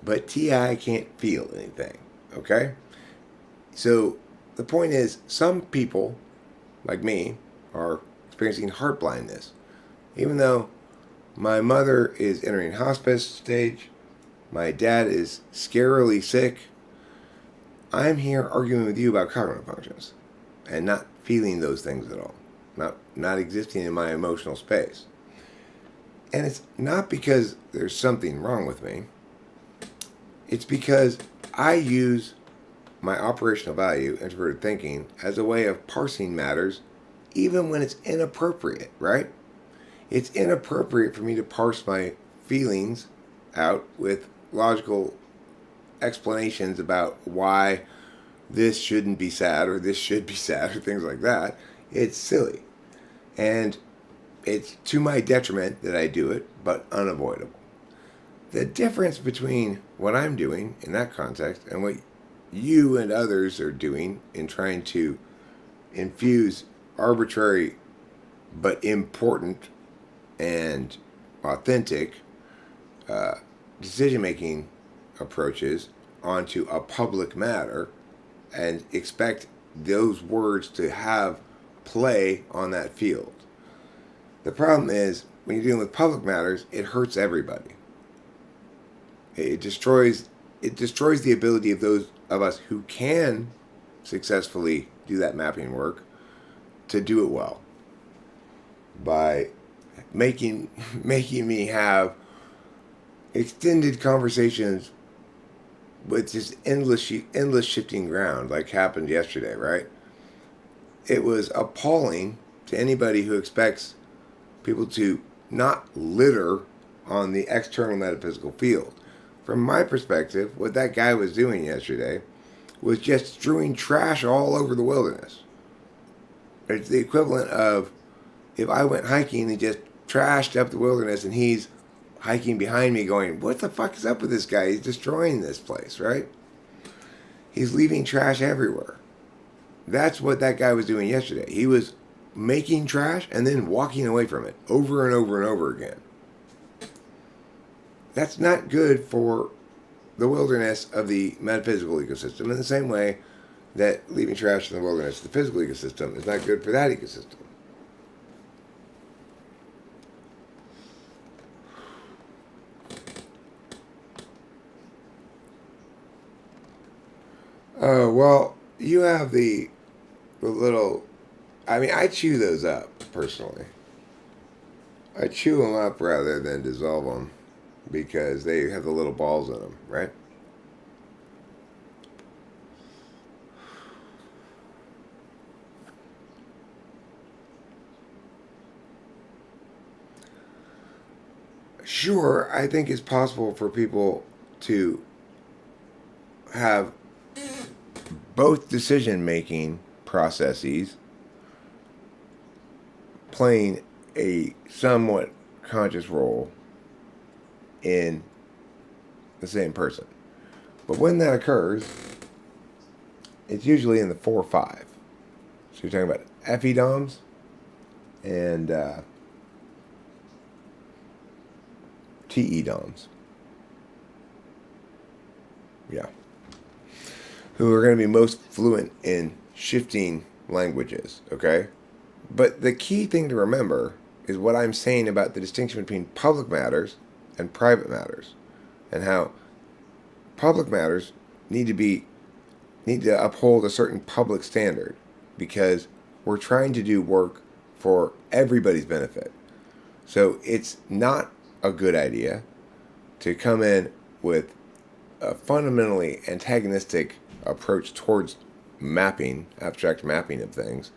but TI can't feel anything. Okay? So the point is, some people, like me, are experiencing heartblindness. Even though my mother is entering hospice stage, my dad is scarily sick, I'm here arguing with you about cognitive functions and not feeling those things at all, not existing in my emotional space. And it's not because there's something wrong with me. It's because I use my operational value, introverted thinking, as a way of parsing matters even when it's inappropriate, right? It's inappropriate for me to parse my feelings out with logical explanations about why this shouldn't be sad or this should be sad or things like that. It's silly. And it's to my detriment that I do it, but unavoidable. The difference between what I'm doing in that context and what you and others are doing in trying to infuse arbitrary but important and authentic decision making approaches onto a public matter and expect those words to have play on that field. The problem is when you're dealing with public matters, it hurts everybody. It destroys the ability of those of us who can successfully do that mapping work to do it well by making me have extended conversations with just endless shifting ground like happened yesterday, right? It was appalling to anybody who expects people to not litter on the external metaphysical field. From my perspective, what that guy was doing yesterday was just strewing trash all over the wilderness. It's the equivalent of if I went hiking and just trashed up the wilderness and he's hiking behind me going, what the fuck is up with this guy? He's destroying this place, right? He's leaving trash everywhere. That's what that guy was doing yesterday. He was making trash and then walking away from it over and over and over again. That's not good for the wilderness of the metaphysical ecosystem in the same way that leaving trash in the wilderness of the physical ecosystem is not good for that ecosystem. Oh, well, you have the little... I mean, I chew those up, personally. I chew them up rather than dissolve them because they have the little balls in them, right? Sure, I think it's possible for people to have both decision-making processes playing a somewhat conscious role in the same person. But when that occurs, it's usually in the 4-5. So you're talking about FE-DOMs and TE-DOMs. Yeah. Who are going to be most fluent in shifting languages, okay? But the key thing to remember is what I'm saying about the distinction between public matters and private matters, and how public matters need to uphold a certain public standard because we're trying to do work for everybody's benefit. So it's not a good idea to come in with a fundamentally antagonistic approach towards mapping, abstract mapping of things,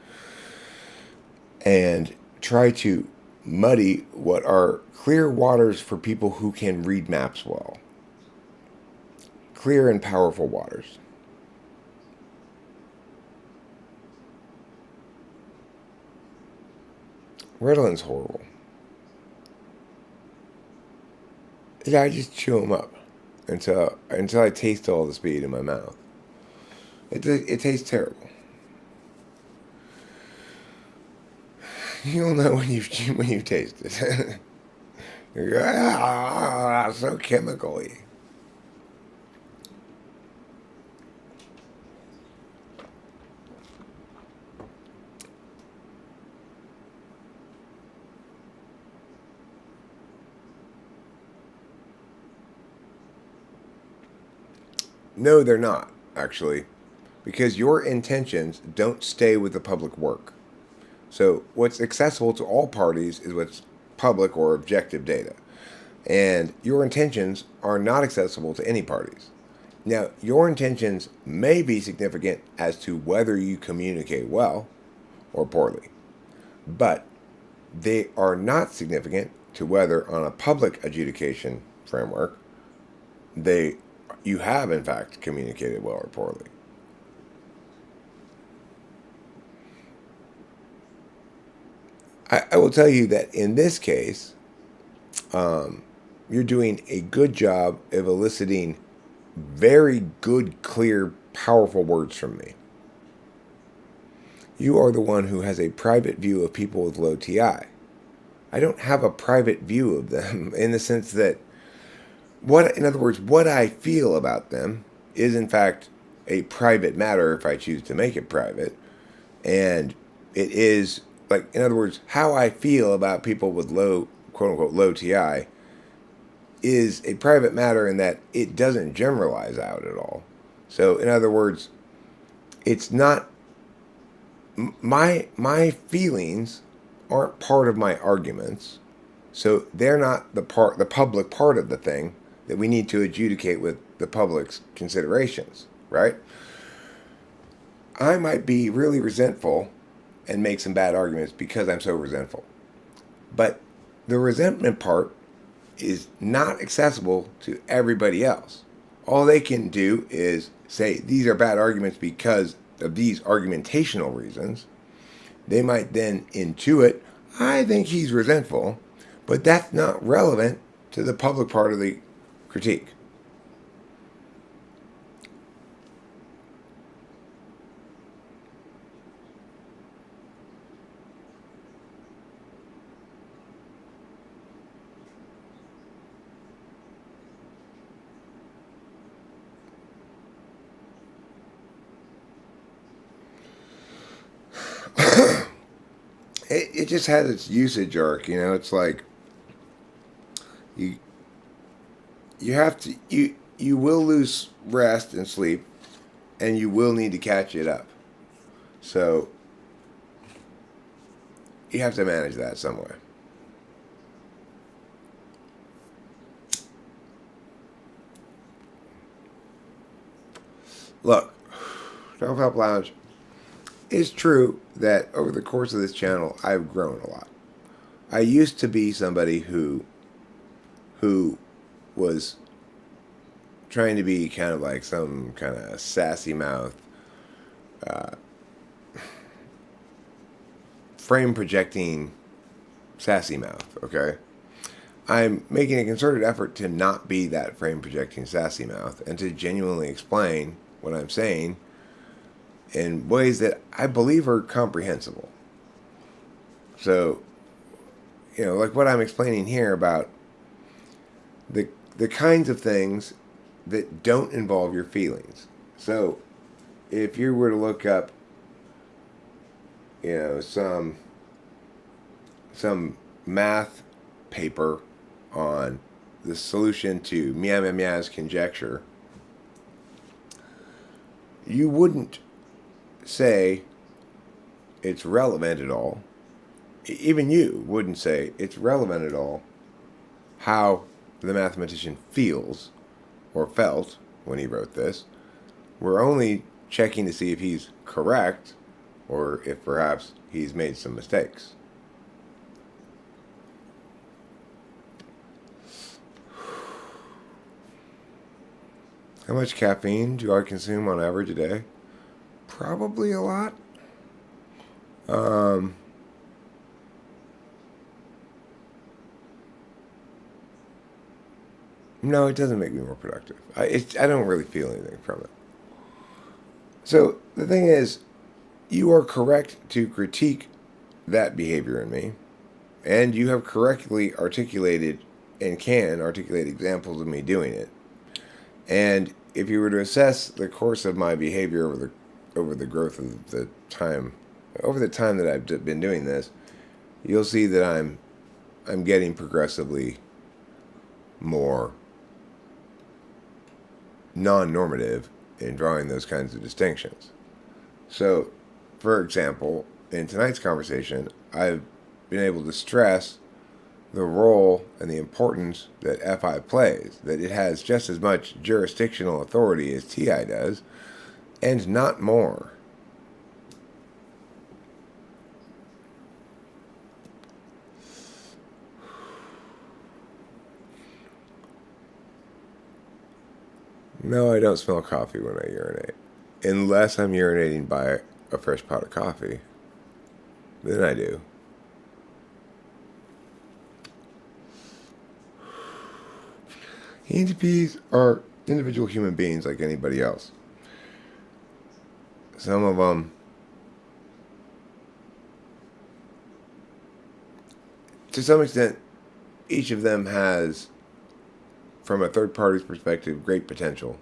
and try to muddy what are clear waters for people who can read maps well. Clear and powerful waters. Ritalин's horrible. Yeah, I just chew them up until I taste all the speed in my mouth. It tastes terrible. You'll know when you taste it. You're so chemically. No, they're not, actually. Because your intentions don't stay with the public work. So what's accessible to all parties is what's public or objective data. And your intentions are not accessible to any parties. Now, your intentions may be significant as to whether you communicate well or poorly. But they are not significant to whether, on a public adjudication framework, you have in fact communicated well or poorly. I will tell you that in this case, you're doing a good job of eliciting very good, clear, powerful words from me. You are the one who has a private view of people with low TI. I don't have a private view of them in the sense that in other words, what I feel about them is in fact a private matter if I choose to make it private. And it is, like, in other words, how I feel about people with low, quote unquote, low TI is a private matter in that it doesn't generalize out at all. So, in other words, it's not my feelings aren't part of my arguments, so they're not the public part of the thing that we need to adjudicate with the public's considerations, right? I might be really resentful and make some bad arguments because I'm so resentful, but the resentment part is not accessible to everybody else. All they can do is say these are bad arguments because of these argumentational reasons. They might then intuit, I think he's resentful, but that's not relevant to the public part of the critique. It just has its usage arc, you know. It's like you have to you will lose rest and sleep, and you will need to catch it up. So you have to manage that some way. Look, Self Help Lounge. It's true that over the course of this channel, I've grown a lot. I used to be somebody who was trying to be kind of like some kind of sassy mouth, frame projecting sassy mouth, okay? I'm making a concerted effort to not be that frame projecting sassy mouth and to genuinely explain what I'm saying in ways that I believe are comprehensible. So, you know, like what I'm explaining here about the kinds of things that don't involve your feelings. So, if you were to look up, you know, some math paper on the solution to Meow's conjecture, you wouldn't say it's relevant at all. Even you wouldn't say it's relevant at all how the mathematician feels or felt when he wrote this. We're only checking to see if he's correct or if perhaps he's made some mistakes. How much caffeine do I consume on average a day? Probably a lot. No, it doesn't make me more productive. I don't really feel anything from it. So the thing is, you are correct to critique that behavior in me, and you have correctly articulated and can articulate examples of me doing it. And if you were to assess the course of my behavior over the growth of the time, over the time that I've been doing this, you'll see that I'm getting progressively more non-normative in drawing those kinds of distinctions. So, for example, in tonight's conversation, I've been able to stress the role and the importance that FI plays, that it has just as much jurisdictional authority as TI does, and not more. No, I don't smell coffee when I urinate. Unless I'm urinating by a fresh pot of coffee. Then I do. ENTPs are individual human beings like anybody else. Some of them, to some extent, each of them has, from a third party's perspective, great potential.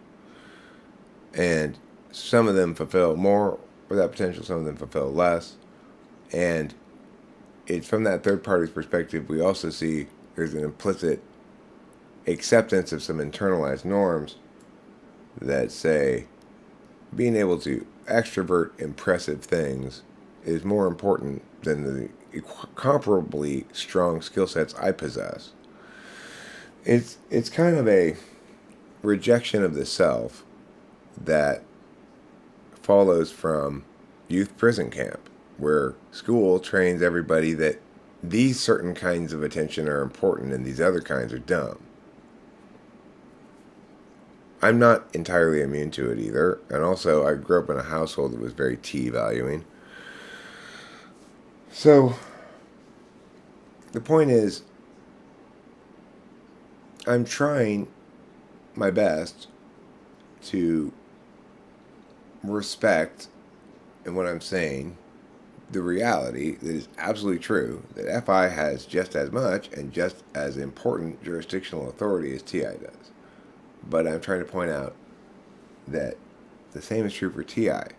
And some of them fulfill more with that potential, some of them fulfill less. And it's from that third party's perspective, we also see there's an implicit acceptance of some internalized norms that say being able to extrovert impressive things is more important than the comparably strong skill sets I possess. It's kind of a rejection of the self that follows from youth prison camp, where school trains everybody that these certain kinds of attention are important and these other kinds are dumb. I'm not entirely immune to it either, and also I grew up in a household that was very T valuing. So, the point is, I'm trying my best to respect, in what I'm saying, the reality that is absolutely true that FI has just as much and just as important jurisdictional authority as TI does. But I'm trying to point out that the same is true for TI.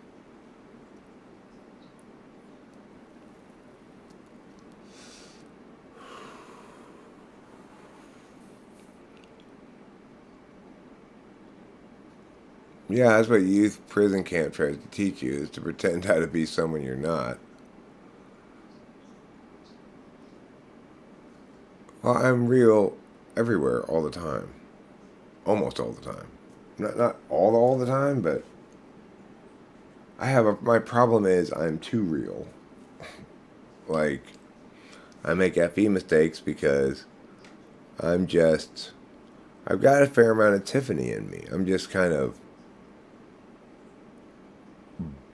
Yeah, that's what youth prison camp tries to teach you, is to pretend how to be someone you're not. Well, I'm real everywhere all the time. Almost all the time. Not all the time, but my problem is I'm too real. Like, I make FE mistakes because I'm just I've got a fair amount of Tiffany in me. I'm just kind of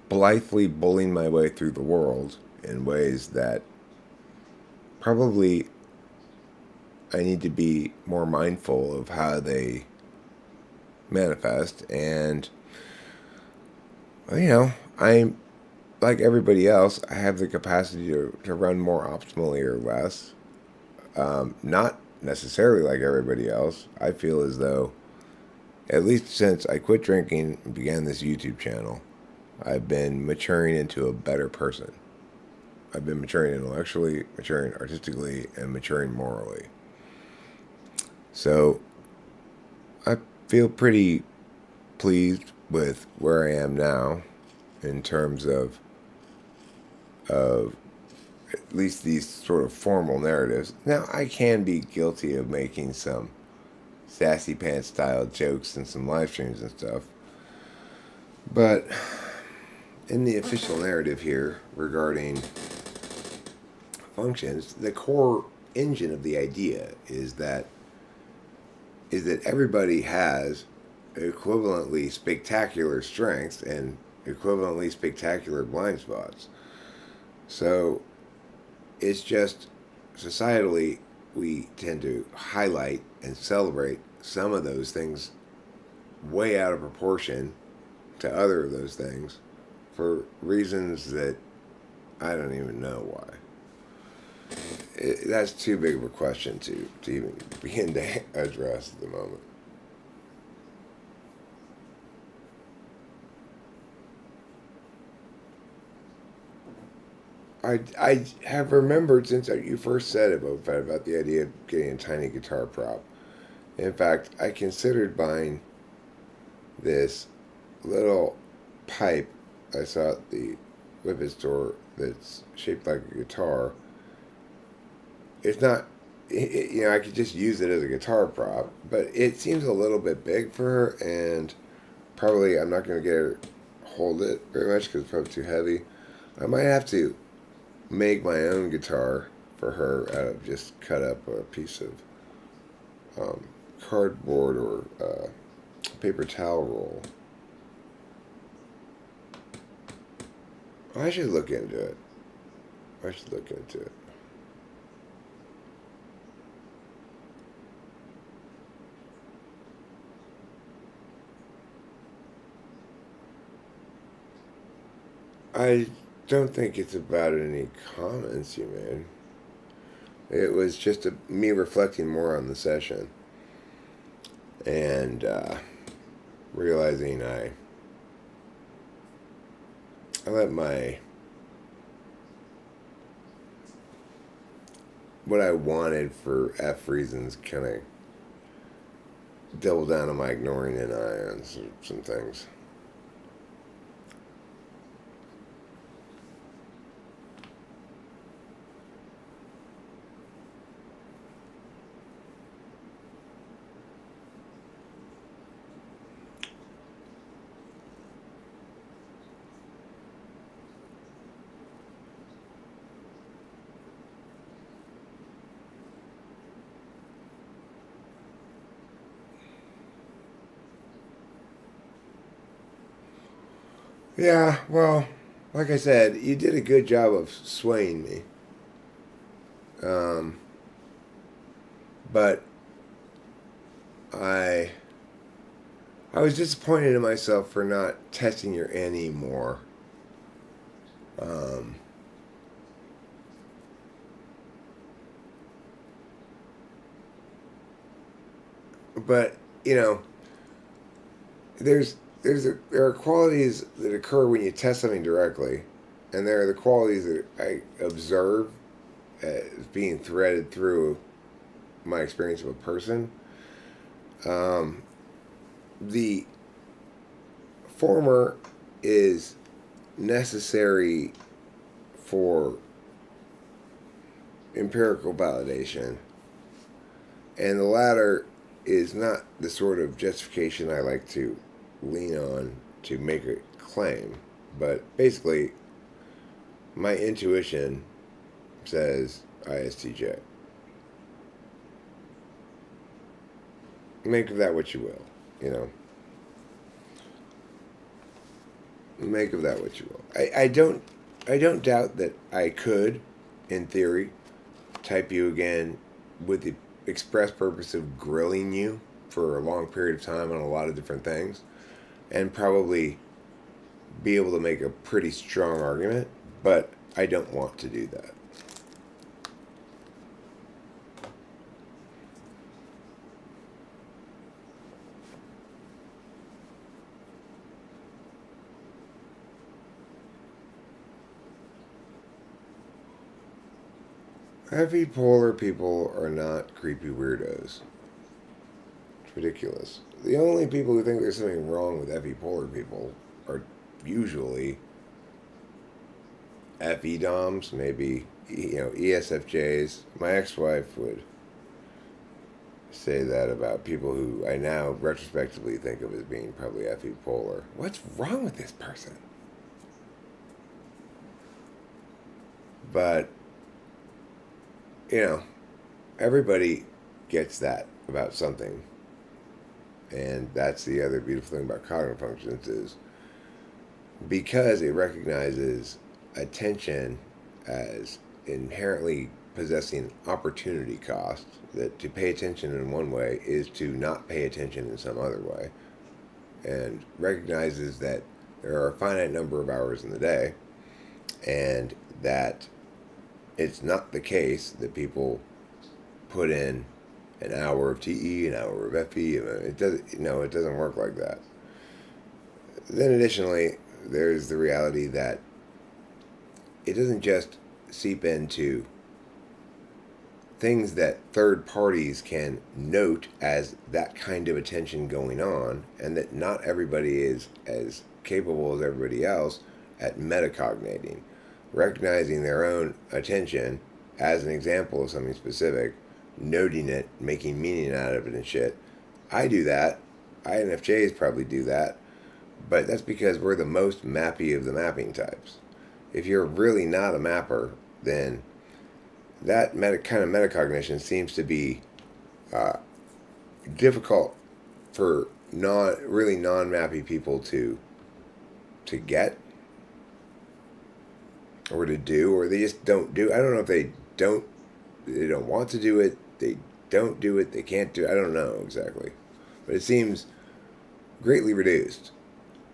blithely bullying my way through the world in ways that probably I need to be more mindful of how they manifest. And, I'm like everybody else, I have the capacity to run more optimally or less. Not necessarily like everybody else. I feel as though, at least since I quit drinking and began this YouTube channel, I've been maturing into a better person. I've been maturing intellectually, maturing artistically, and maturing morally. So I feel pretty pleased with where I am now in terms of at least these sort of formal narratives. Now, I can be guilty of making some sassy pants style jokes in some live streams and stuff. But in the official narrative here regarding functions, the core engine of the idea is that everybody has equivalently spectacular strengths and equivalently spectacular blind spots. So it's just societally we tend to highlight and celebrate some of those things way out of proportion to other of those things for reasons that I don't even know why. That's too big of a question to even begin to address at the moment. I have remembered since you first said it about the idea of getting a tiny guitar prop. In fact, I considered buying this little pipe I saw at the Whippet store that's shaped like a guitar. It's not, I could just use it as a guitar prop, but it seems a little bit big for her, and probably I'm not going to get her hold it very much because it's probably too heavy. I might have to make my own guitar for her out of just cut up a piece of cardboard or paper towel roll. I should look into it. I should look into it. I don't think it's about any comments you made. It was just me reflecting more on the session and realizing I let what I wanted for F reasons kind of double down on my ignoring an eye on some things. Yeah, well, like I said, you did a good job of swaying me. Um, but I I was disappointed in myself for not testing your Annie more. Um, but you know, there are qualities that occur when you test something directly, and there are the qualities that I observe as being threaded through my experience of a person. Um, the former is necessary for empirical validation, and the latter is not the sort of justification I like to lean on to make a claim. But basically, my intuition says ISTJ. Make of that what you will, you know. Make of that what you will. I don't doubt that I could, in theory, type you again with the express purpose of grilling you for a long period of time on a lot of different things, and probably be able to make a pretty strong argument, but I don't want to do that. Heavy polar people are not creepy weirdos. It's ridiculous. The only people who think there's something wrong with heavy polar people are usually FE DOMs, maybe ESFJs. My ex-wife would say that about people who I now retrospectively think of as being probably FE polar. What's wrong with this person? But you know, everybody gets that about something. And that's the other beautiful thing about cognitive functions is because it recognizes attention as inherently possessing opportunity cost, that to pay attention in one way is to not pay attention in some other way, and recognizes that there are a finite number of hours in the day, and that it's not the case that people put in an hour of TE, an hour of FE. It doesn't. No, it doesn't work like that. Then, additionally, there's the reality that it doesn't just seep into things that third parties can note as that kind of attention going on, and that not everybody is as capable as everybody else at metacognating, recognizing their own attention as an example of something specific, noting it, making meaning out of it and shit. I do that. INFJs probably do that, but that's because we're the most mappy of the mapping types. If you're really not a mapper, then that kind of metacognition seems to be difficult for non-mappy people to get or to do, or they just don't do. I don't know if they don't want to do it. They don't do it. They can't do it. I don't know exactly, but it seems greatly reduced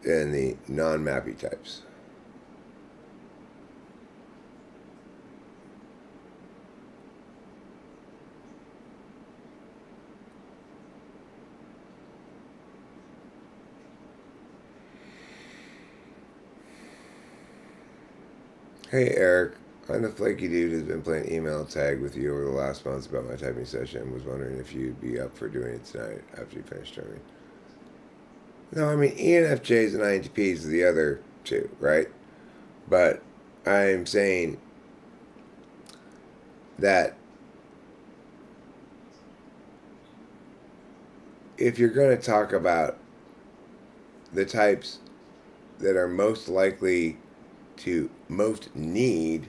in the non-mappy types. Hey Eric, I'm the flaky dude who's been playing email tag with you over the last months about my typing session and was wondering if you'd be up for doing it tonight after you finish turning. No, I mean ENFJs and INTPs are the other two, right? But I'm saying that if you're going to talk about the types that are most likely to most need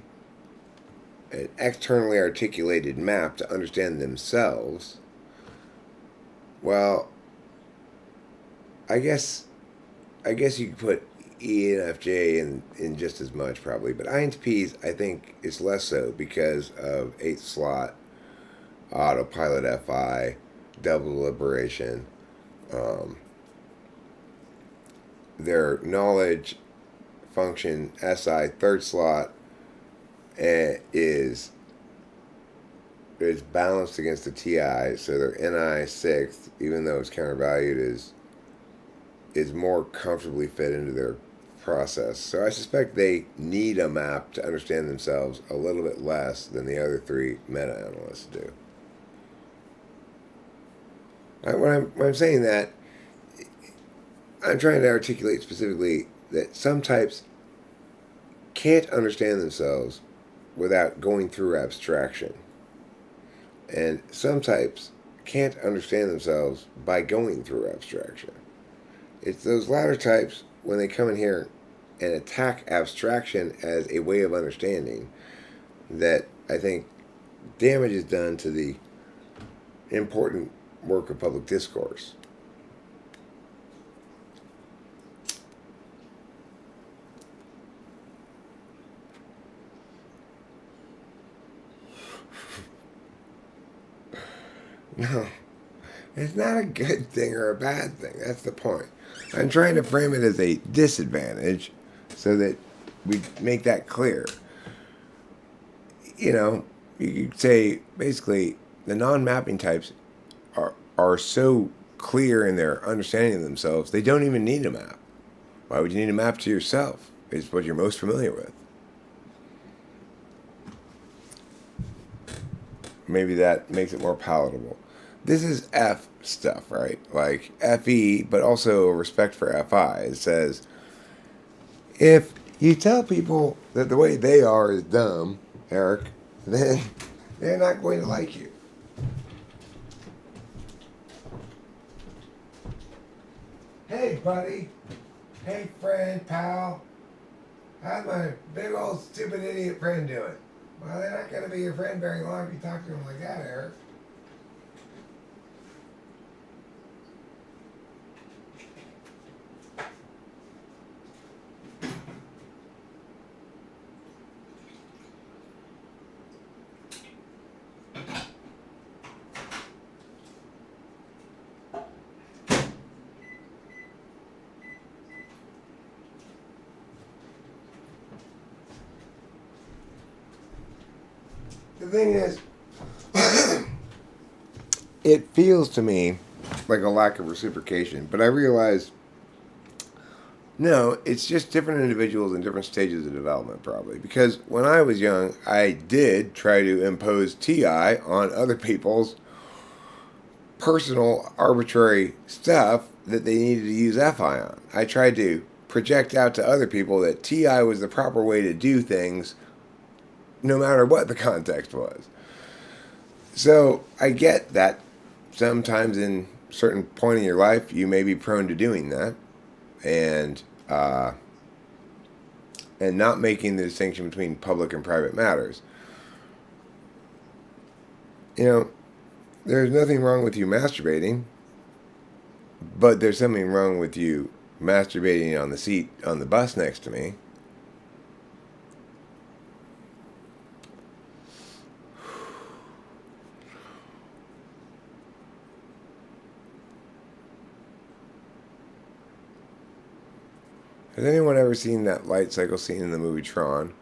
an externally articulated map to understand themselves, well, I guess you could put ENFJ in just as much probably, but INTPs I think is less so because of 8th slot, autopilot FI, double deliberation. Their knowledge function SI 3rd slot is balanced against the TI, so their NI 6th, even though it's countervalued, is more comfortably fit into their process. So I suspect they need a map to understand themselves a little bit less than the other three meta-analysts do. When I'm saying that, I'm trying to articulate specifically that some types can't understand themselves without going through abstraction. And some types can't understand themselves by going through abstraction. It's those latter types, when they come in here and attack abstraction as a way of understanding, that I think damage is done to the important work of public discourse. No, it's not a good thing or a bad thing. That's the point. I'm trying to frame it as a disadvantage so that we make that clear. You could say basically the non-mapping types are so clear in their understanding of themselves, they don't even need a map. Why would you need a map to yourself? It's what you're most familiar with. Maybe that makes it more palatable. This is F stuff, right? Like FE, but also respect for FI. It says, if you tell people that the way they are is dumb, Eric, then they're not going to like you. Hey, buddy. Hey, friend, pal. How's my big old stupid idiot friend doing? Well, they're not going to be your friend very long if you talk to them like that, Eric. The thing is, it feels to me like a lack of reciprocation, but I realize, no, it's just different individuals in different stages of development, probably. Because when I was young, I did try to impose TI on other people's personal, arbitrary stuff that they needed to use FI on. I tried to project out to other people that TI was the proper way to do things, no matter what the context was. So I get that sometimes in a certain point in your life you may be prone to doing that, and not making the distinction between public and private matters. There's nothing wrong with you masturbating, but there's something wrong with you masturbating on the seat on the bus next to me. Has anyone ever seen that light cycle scene in the movie Tron?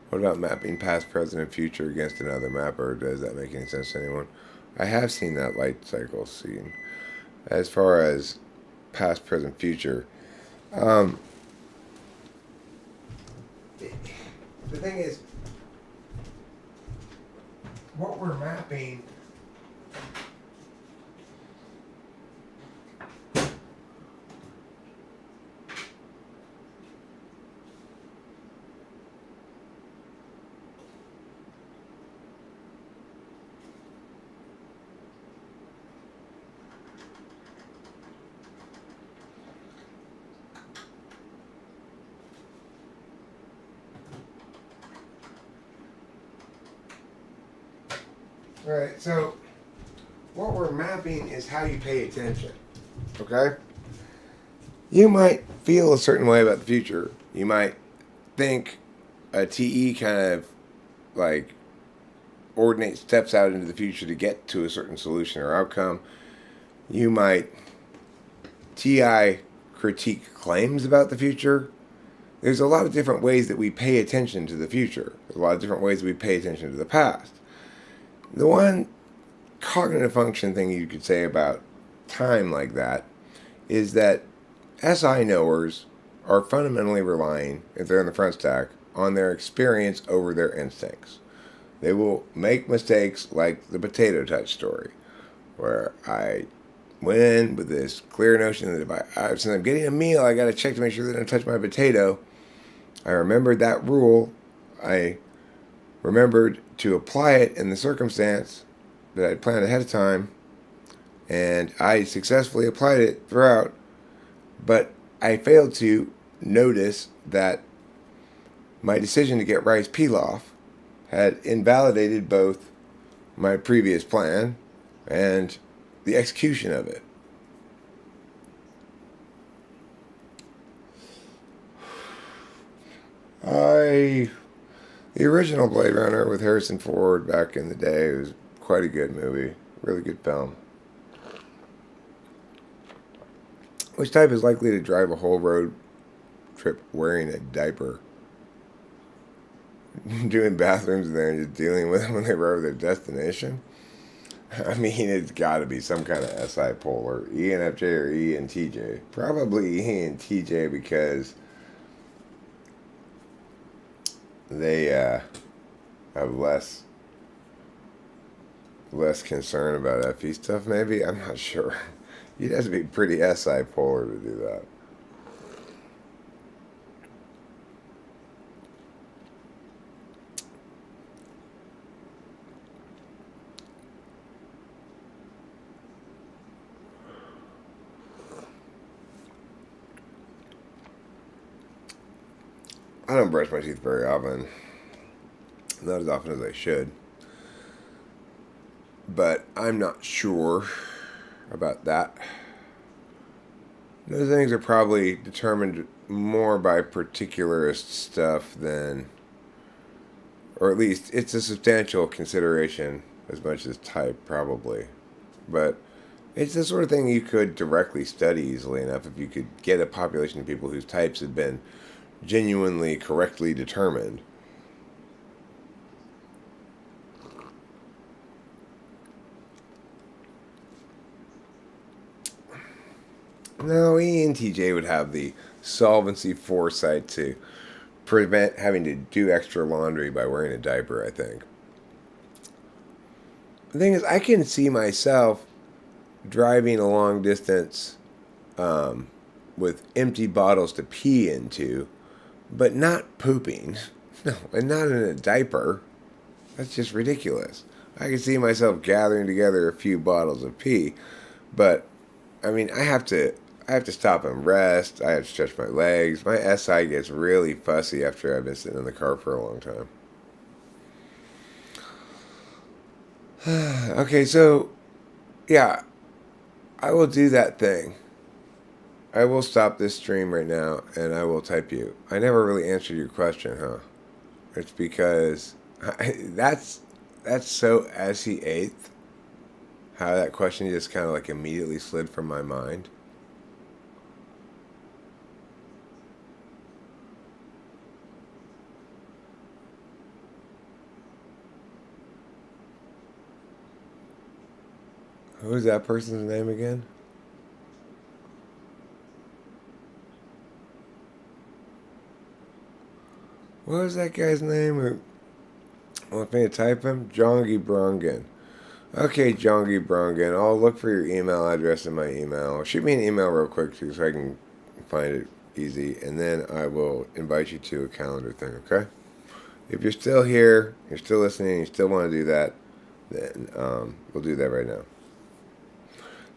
What about mapping past, present, and future against another map, or does that make any sense to anyone? I have seen that light cycle scene. As far as past, present, future, um, the thing is, what we're mapping. Right, so what we're mapping is how you pay attention. Okay? You might feel a certain way about the future. You might think a TE kind of like ordinate steps out into the future to get to a certain solution or outcome. You might TI critique claims about the future. There's a lot of different ways that we pay attention to the future. There's a lot of different ways that we pay attention to the past. The one cognitive function thing you could say about time like that is that SI knowers are fundamentally relying, if they're in the front stack, on their experience over their instincts. They will make mistakes like the potato touch story, where I went in with this clear notion that since I'm getting a meal, I got to check to make sure that I don't touch my potato. I remembered that rule. I remembered to apply it in the circumstance that I'd planned ahead of time, and I successfully applied it throughout, but I failed to notice that my decision to get rice pilaf had invalidated both my previous plan and the execution of it. The original Blade Runner with Harrison Ford back in the day was quite a good movie. Really good film. Which type is likely to drive a whole road trip wearing a diaper? Doing bathrooms there and just dealing with them when they arrive at their destination? I mean, it's got to be some kind of SI polar. ENFJ or ENTJ? Probably ENTJ because they have less concern about FE stuff, maybe? I'm not sure. You'd have to be pretty SI polar to do that. I don't brush my teeth very often. Not as often as I should. But I'm not sure about that. Those things are probably determined more by particularist stuff than, or at least it's a substantial consideration as much as type, probably. But it's the sort of thing you could directly study easily enough if you could get a population of people whose types had been genuinely correctly determined. No, ENTJ would have the solvency foresight to prevent having to do extra laundry by wearing a diaper, I think. The thing is, I can see myself driving a long distance with empty bottles to pee into, but not pooping. No, and not in a diaper. That's just ridiculous. I can see myself gathering together a few bottles of pee, but I mean, I have to stop and rest. I have to stretch my legs. My SI gets really fussy after I've been sitting in the car for a long time. Okay, so yeah, I will do that thing. I will stop this stream right now and I will type you. I never really answered your question, huh? It's because that's so as he eighth. How that question just kind of like immediately slid from my mind. Who is that person's name again? What was that guy's name? Who want me to type him? Jongi Brongan. Okay, Jongi Brongan. I'll look for your email address in my email. Shoot me an email real quick so I can find it easy, and then I will invite you to a calendar thing, okay? If you're still here, you're still listening, you still want to do that, then we'll do that right now.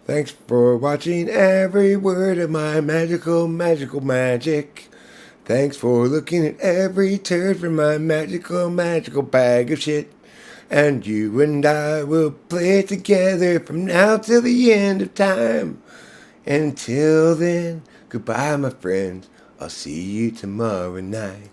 Thanks for watching every word of my magical magic. Thanks for looking at every turd from my magical bag of shit. And you and I will play together from now till the end of time. Until then, goodbye, my friends. I'll see you tomorrow night.